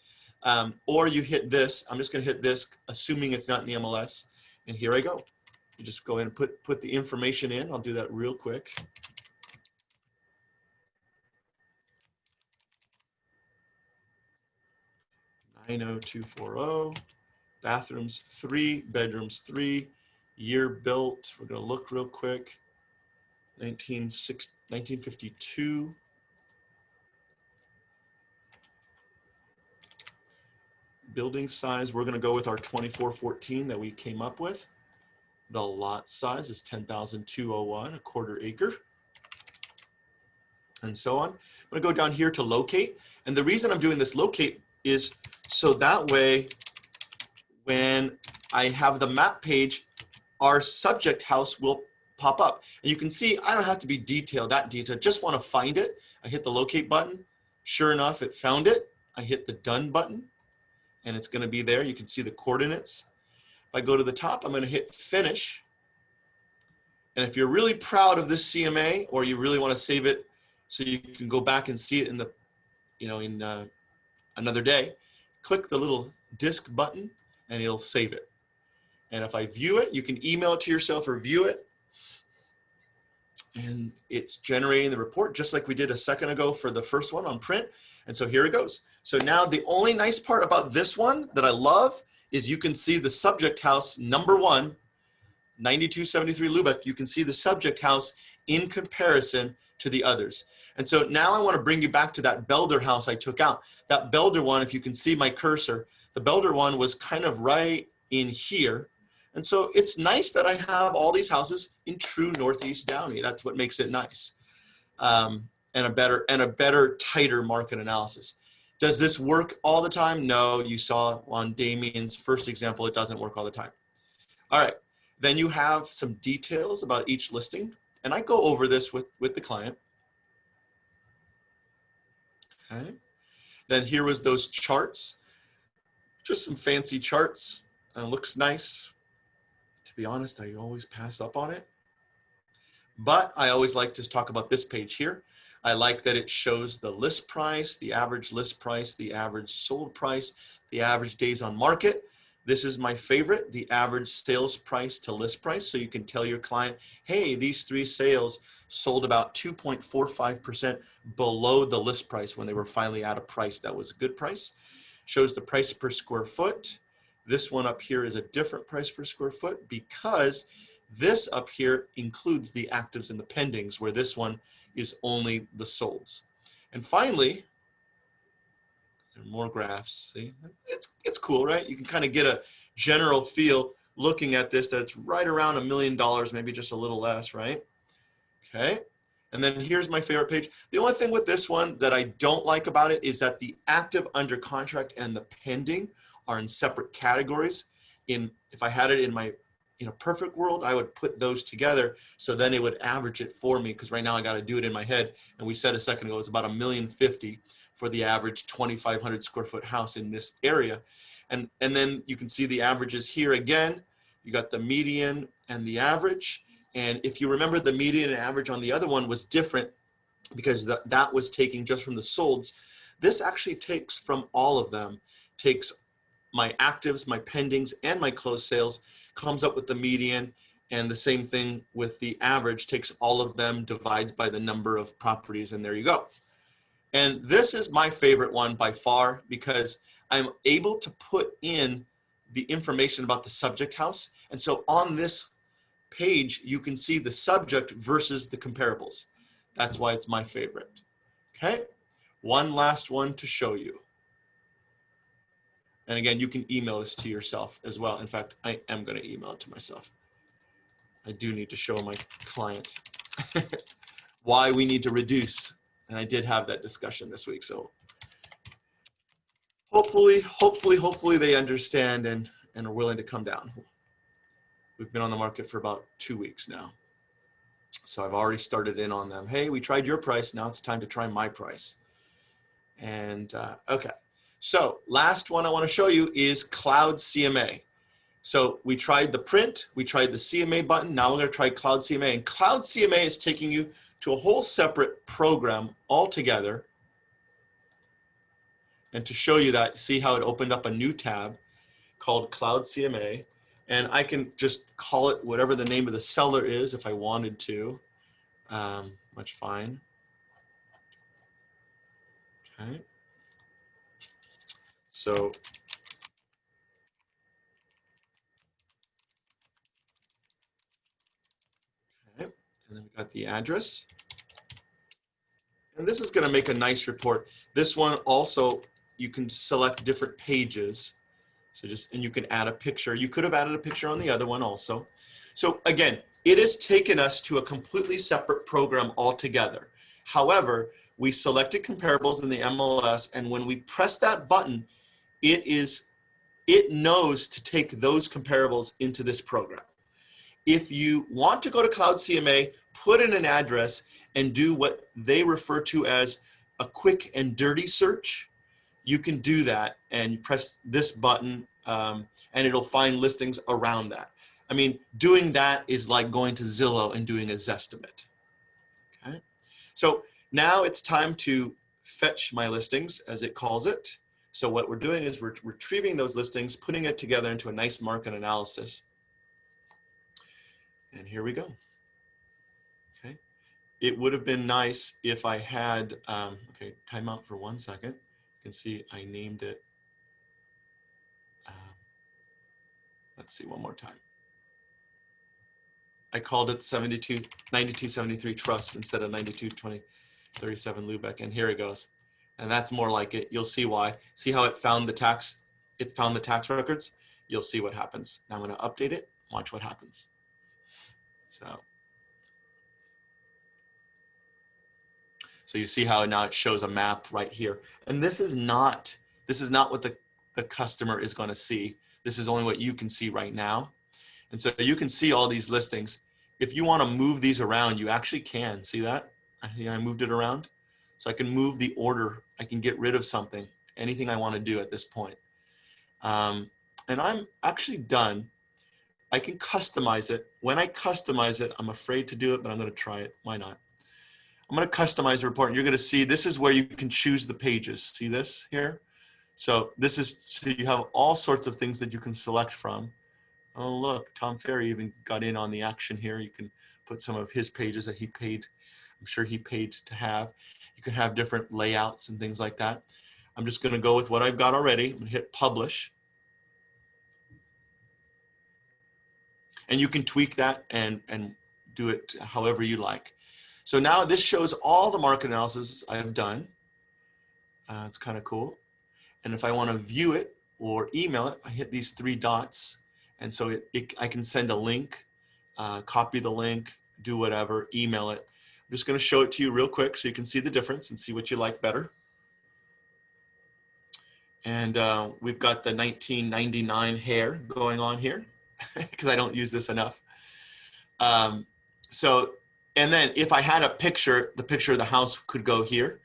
Or you hit this, I'm just gonna hit this, assuming it's not in the MLS. And here I go. You just go ahead and put the information in. I'll do that real quick. $90240, bathrooms 3, bedrooms 3, year built. We're gonna look real quick. 1952. Building size, we're gonna go with our 2414 that we came up with. The lot size is 10,201, a quarter acre, and so on. I'm gonna go down here to locate. And the reason I'm doing this locate is so that way, when I have the map page, our subject house will pop up. And you can see, I don't have to be that detailed, just wanna find it. I hit the locate button. Sure enough, it found it. I hit the done button and it's gonna be there. You can see the coordinates. If I go to the top, I'm gonna hit finish. And if you're really proud of this CMA, or you really wanna save it so you can go back and see it in the, another day, click the little disk button and it'll save it. And if I view it, you can email it to yourself or view it. And it's generating the report just like we did a second ago for the first one on print. And so here it goes. So now the only nice part about this one that I love is you can see the subject house number 1, 9273 Lubeck. You can see the subject house in comparison to the others. And so now I want to bring you back to that Belder house I took out. That Belder one, if you can see my cursor, the Belder one was kind of right in here. And so it's nice that I have all these houses in true Northeast Downey. That's what makes it nice. And a better, tighter market analysis. Does this work all the time? No, you saw on Damien's first example, it doesn't work all the time. All right, then you have some details about each listing. And I go over this with the client. Okay. Then here was those charts, just some fancy charts. Looks nice. To be honest, I always pass up on it. But I always like to talk about this page here. I like that it shows the list price, the average list price, the average sold price, the average days on market. This is my favorite, the average sales price to list price. So you can tell your client, hey, these 3 sales sold about 2.45% below the list price when they were finally at a price that was a good price. Shows the price per square foot, This one up here is a different price per square foot because this up here includes the actives and the pendings, where this one is only the solds. And finally, there are more graphs. See, it's cool, right? You can kind of get a general feel looking at this that it's right around $1 million, maybe just a little less, right? Okay. And then here's my favorite page. The only thing with this one that I don't like about it is that the active, under contract, and the pending are in separate categories. If I had it in a perfect world, I would put those together, so then it would average it for me, because right now I got to do it in my head. And we said a second ago it's about $1,050,000 for the average 2,500 square foot house in this area. And then you can see the averages here again. You got the median and the average. And if you remember, the median and average on the other one was different because that was taking just from the solds. This actually takes from all of them, takes my actives, my pendings, and my closed sales, comes up with the median, and the same thing with the average, takes all of them, divides by the number of properties, and there you go. And this is my favorite one by far because I'm able to put in the information about the subject house. And so on this page, you can see the subject versus the comparables. That's why it's my favorite. Okay, one last one to show you. And again, you can email this to yourself as well. In fact, I am going to email it to myself. I do need to show my client why we need to reduce. And I did have that discussion this week. So hopefully they understand and are willing to come down. We've been on the market for about 2 weeks now. So I've already started in on them. Hey, we tried your price. Now it's time to try my price. And okay. So last one I want to show you is Cloud CMA. So we tried the print, we tried the CMA button. Now we're going to try Cloud CMA. And Cloud CMA is taking you to a whole separate program altogether. And to show you that, see how it opened up a new tab called Cloud CMA. And I can just call it whatever the name of the seller is if I wanted to. Much fine. Okay. So, okay. And then we got the address. And this is going to make a nice report. This one also, you can select different pages. So and you can add a picture. You could have added a picture on the other one also. So again, it has taken us to a completely separate program altogether. However, we selected comparables in the MLS, and when we press that button, it knows to take those comparables into this program. If you want to go to Cloud CMA, put in an address and do what they refer to as a quick and dirty search, you can do that and press this button and it'll find listings around that. I mean, doing that is like going to Zillow and doing a Zestimate. Okay, so now it's time to fetch my listings, as it calls it. So what we're doing is we're retrieving those listings, putting it together into a nice market analysis. And here we go. Okay, it would have been nice if I had, okay, time out for 1 second. You can see I named it. Let's see one more time. I called it 9273 Trust instead of 922037 Lubeck, and here it goes. And that's more like it. You'll see why. See how it found the tax records? You'll see what happens. Now I'm going to update it. Watch what happens. So you see how now it shows a map right here. And this is not what the customer is going to see. This is only what you can see right now. And so you can see all these listings. If you want to move these around, you actually can. See that? I think I moved it around. So I can move the order. I can get rid of something, anything I want to do at this point. And I'm actually done. I can customize it. When I customize it, I'm afraid to do it, but I'm going to try it. Why not? I'm going to customize the report. And you're going to see this is where you can choose the pages. See this here? So so you have all sorts of things that you can select from. Oh, look, Tom Ferry even got in on the action here. You can put some of his pages that he paid. I'm sure he paid to have. You can have different layouts and things like that. I'm just going to go with what I've got already. I'm going to hit publish. And you can tweak that and do it however you like. So now this shows all the market analysis I have done. It's kind of cool. And if I want to view it or email it, I hit these three dots. And so I can send a link, copy the link, do whatever, email it. I'm just going to show it to you real quick so you can see the difference and see what you like better. And we've got the 1999 hair going on here because I don't use this enough. And then if I had a picture, the picture of the house could go here.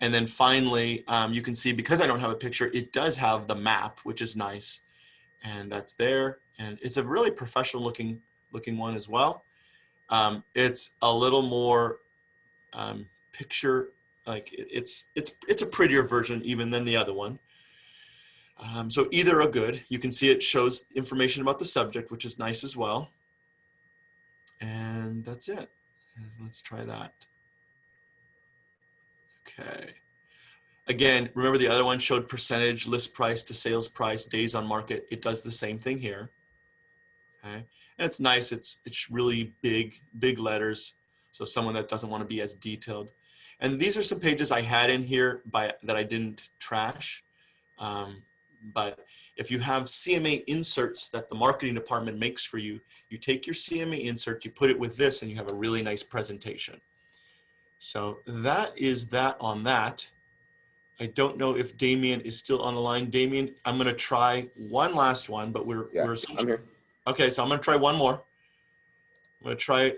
And then finally, you can see because I don't have a picture, it does have the map, which is nice. And that's there. And it's a really professional looking one as well. It's a little more picture, like it's a prettier version even than the other one. So either are good. You can see it shows information about the subject, which is nice as well. And that's it. Let's try that. Okay. Again, remember the other one showed percentage, list price to sales price, days on market. It does the same thing here. Okay. And it's nice. It's really big letters. So someone that doesn't want to be as detailed. And these are some pages I had in here that I didn't trash. But if you have CMA inserts that the marketing department makes for you, you take your CMA insert, you put it with this, and you have a really nice presentation. So that is that on that. I don't know if Damien is still on the line. Damien, I'm going to try one last one, but we're I'm here. Okay, so I'm going to try one more. I'm going to try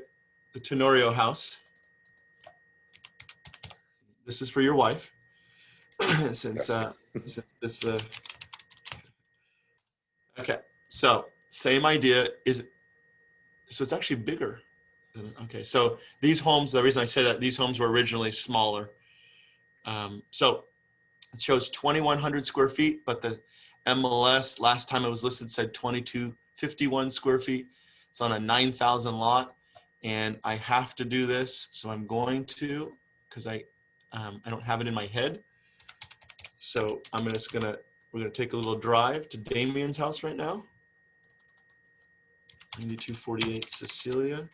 the Tenorio house. This is for your wife. since this okay, so same idea so it's actually bigger. Okay, so these homes, the reason I say that, these homes were originally smaller. So it shows 2,100 square feet, but the MLS last time it was listed said 2,251 square feet. It's on a 9,000 lot, and I have to do this, so I'm going to, because I don't have it in my head. So we're gonna take a little drive to Damien's house right now. 9248 Cecilia.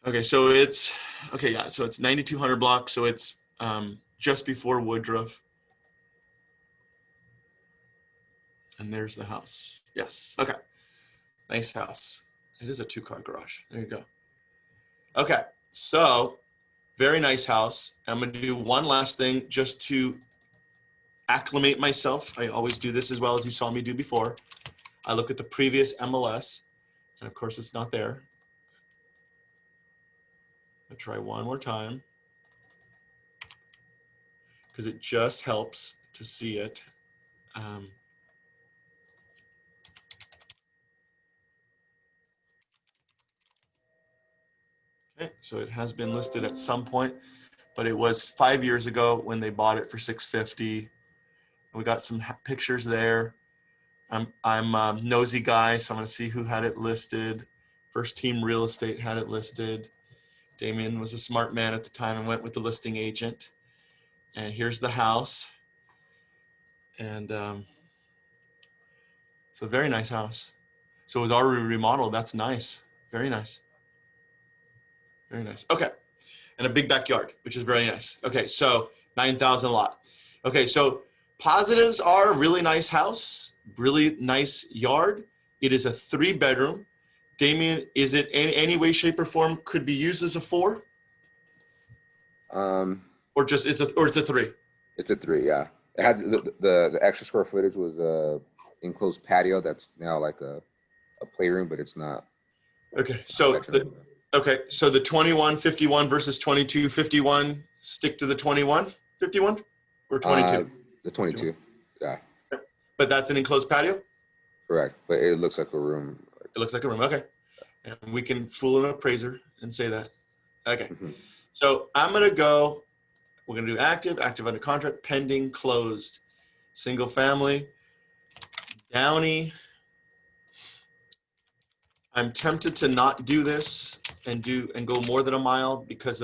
Okay, so it's 9,200 block. So it's just before Woodruff. And there's the house. Yes, okay. Nice house. It is a 2-car garage. There you go. Okay, so very nice house. I'm gonna do one last thing just to acclimate myself. I always do this as well as you saw me do before. I look at the previous MLS, and of course it's not there. I'll try one more time because it just helps to see it. Okay, so it has been listed at some point, but it was 5 years ago when they bought it for $650. We got some pictures there. I'm a nosy guy, so I'm gonna see who had it listed. First Team Real Estate had it listed. Damien was a smart man at the time and went with the listing agent. And here's the house. And it's a very nice house. So it was already remodeled. That's nice. Very nice. Very nice. Okay. And a big backyard, which is very nice. Okay, so 9,000 lot. Okay, so positives are a really nice house, really nice yard. It is a 3-bedroom. Damien, is it in any way, shape, or form could be used as a 4? Or it's a 3? It's a 3, yeah. It has the extra square footage was a enclosed patio that's now like a playroom, but it's not. Okay, so so the 2151 versus 2251, stick to the 2151 or 22? The 22, yeah. But that's an enclosed patio? Correct, but it looks like a room. It looks like a room, okay. And we can fool an appraiser and say that. Okay, so I'm gonna go, we're gonna do active under contract, pending, closed, single family, Downey. I'm tempted to not do this and go more than a mile because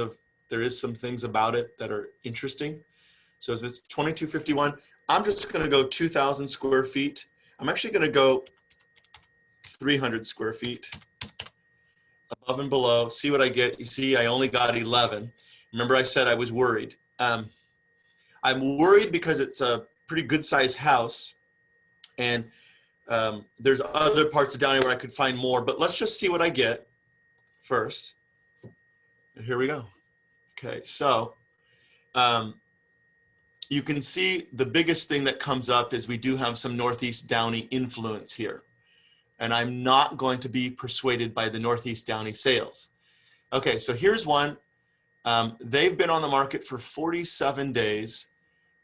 there is some things about it that are interesting. So if it's 2251, I'm just going to go 2,000 square feet. I'm actually going to go 300 square feet above and below. See what I get. You see, I only got 11. Remember I said I was worried. I'm worried because it's a pretty good sized house, and there's other parts of Downey where I could find more, but let's just see what I get first. And here we go. Okay, so you can see the biggest thing that comes up is we do have some Northeast Downey influence here. And I'm not going to be persuaded by the Northeast Downey sales. Okay, so here's one. They've been on the market for 47 days.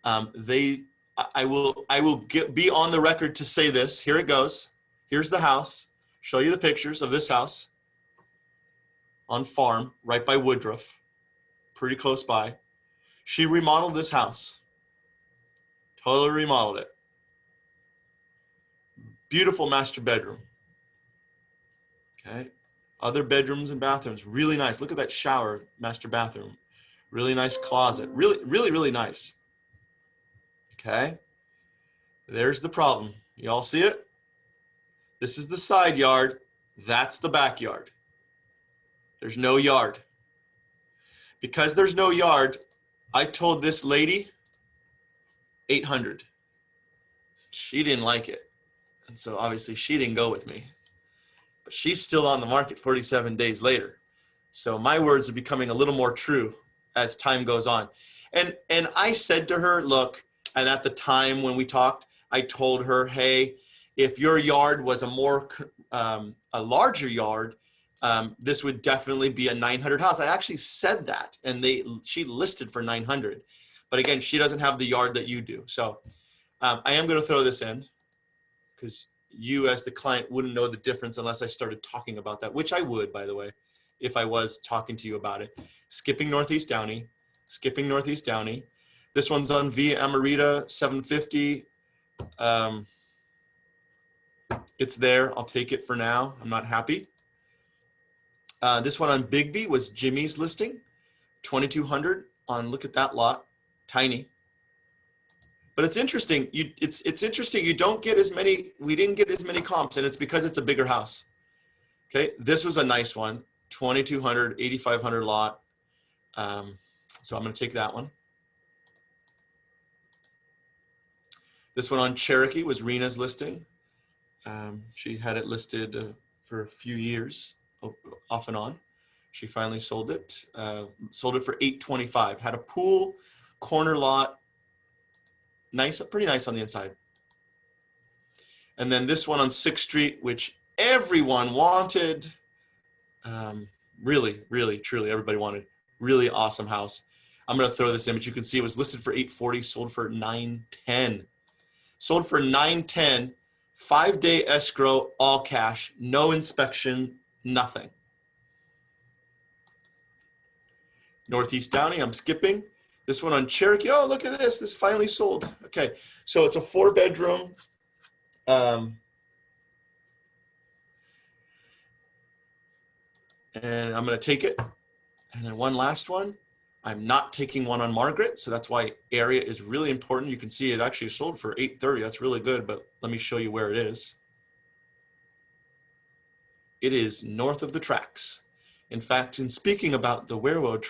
I will be on the record to say this. Here it goes. Here's the house. Show you the pictures of this house on farm right by Woodruff, pretty close by. She remodeled this house. Totally remodeled it. Beautiful master bedroom. Okay. Other bedrooms and bathrooms, really nice. Look at that shower, master bathroom. Really nice closet. Really, really, really nice. Okay. There's the problem. You all see it? This is the side yard. That's the backyard. There's no yard. Because there's no yard, I told this lady 800. She didn't like it. And so obviously she didn't go with me. But she's still on the market 47 days later. So my words are becoming a little more true as time goes on. And I said to her, look, and at the time when we talked, I told her, hey, if your yard was a larger yard, this would definitely be a 900 house. I actually said that, and she listed for 900. But again, she doesn't have the yard that you do. So I am going to throw this in because you as the client wouldn't know the difference unless I started talking about that, which I would, by the way, if I was talking to you about it. Skipping Northeast Downey. This one's on Via Amarita, 750. It's there. I'll take it for now. I'm not happy. This one on Bigby was Jimmy's listing, 2,200 on, look at that lot, tiny. But it's interesting. It's interesting. You don't get as many. We didn't get as many comps, and it's because it's a bigger house. Okay, this was a nice one, 2,200, 8,500 lot. So I'm going to take that one. This one on Cherokee was Rena's listing. She had it listed for a few years, off and on. She finally sold it. Sold it for $825. Had a pool, corner lot. Nice, pretty nice on the inside. And then this one on 6th Street, which everyone wanted. Really, really, truly, everybody wanted. Really awesome house. I'm going to throw this in, but you can see it was listed for $840, sold for $910. Sold for $910, 5-day escrow, all cash, no inspection, nothing. Northeast Downey, I'm skipping. This one on Cherokee, oh, look at this. This finally sold. Okay, so it's a 4-bedroom. And I'm going to take it. And then one last one. I'm not taking one on Margaret, so that's why area is really important. You can see it actually sold for $830. That's really good, but let me show you where it is. It is north of the tracks. In fact, in speaking about the railroad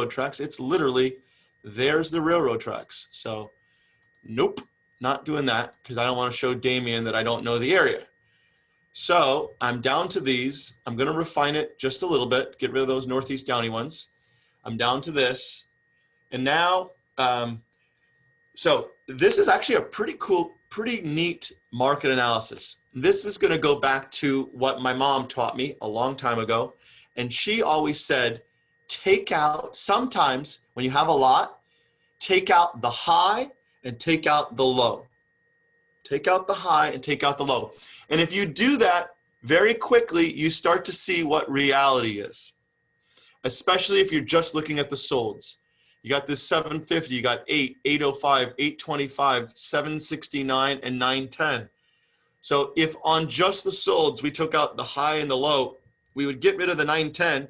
tracks, it's literally, there's the railroad tracks. So nope, not doing that because I don't want to show Damien that I don't know the area. So I'm down to these. I'm going to refine it just a little bit, get rid of those Northeast Downey ones. I'm down to this. And now, so this is actually a pretty cool, pretty neat market analysis. This is going to go back to what my mom taught me a long time ago. And she always said, take out, sometimes when you have a lot, take out the high and take out the low. Take out the high and take out the low. And if you do that very quickly, you start to see what reality is, especially if you're just looking at the solds. You got this 750, you got 8, 805, 825, 769, and 910. So if on just the solds, we took out the high and the low, we would get rid of the 910,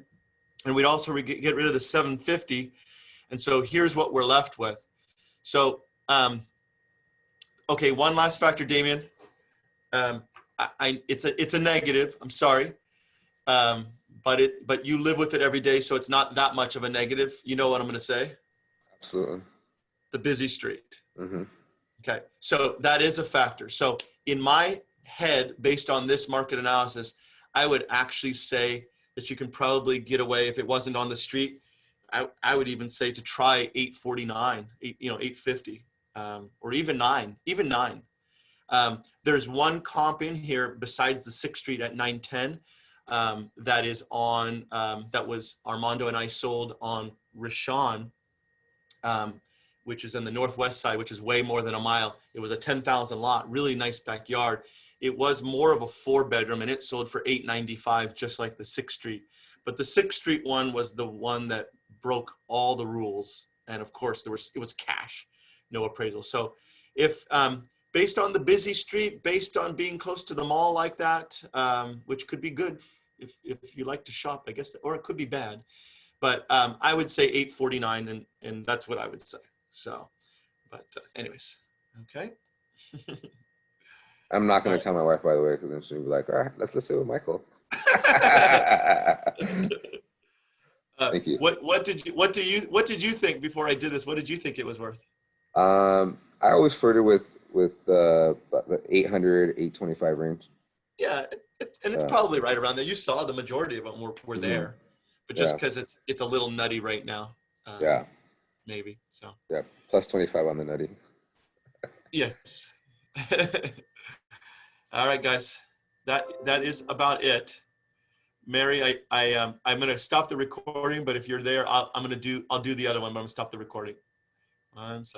and we'd also get rid of the 750. And so here's what we're left with. So, okay, one last factor, Damien. It's a negative. I'm sorry, but you live with it every day, so it's not that much of a negative. You know what I'm going to say? Absolutely. The busy street. Mm-hmm. Okay, so that is a factor. So in my head, based on this market analysis, I would actually say that you can probably get away if it wasn't on the street. I would even say to try 849, 850, or even nine. There's one comp in here besides the 6th Street at 910 that is on, that was Armando and I sold on Rishon, which is in the northwest side, which is way more than a mile. It was a 10,000 lot, really nice backyard. It was more of a 4-bedroom and it sold for 895, just like the 6th Street. But the 6th Street one was the one that broke all the rules. And of course it was cash, no appraisal. So if, based on the busy street, based on being close to the mall like that, which could be good if you like to shop, I guess, or it could be bad. But I would say 849, and that's what I would say. So, but anyways, okay. I'm not going to tell my wife, by the way, because then she'll be like, all right, let's listen with Michael. Thank you. What did you think before I did this? What did you think it was worth? I always flirted with the 800, 825 range. Yeah, it's probably right around there. You saw the majority of them were there, but just because it's a little nutty right now. Yeah. Maybe so. Yeah, plus 25 on the nutty. Yes. All right, guys, that is about it. Mary, I'm going to stop the recording, but if you're there, I'll do the other one, but I'm going to stop the recording. 1 second.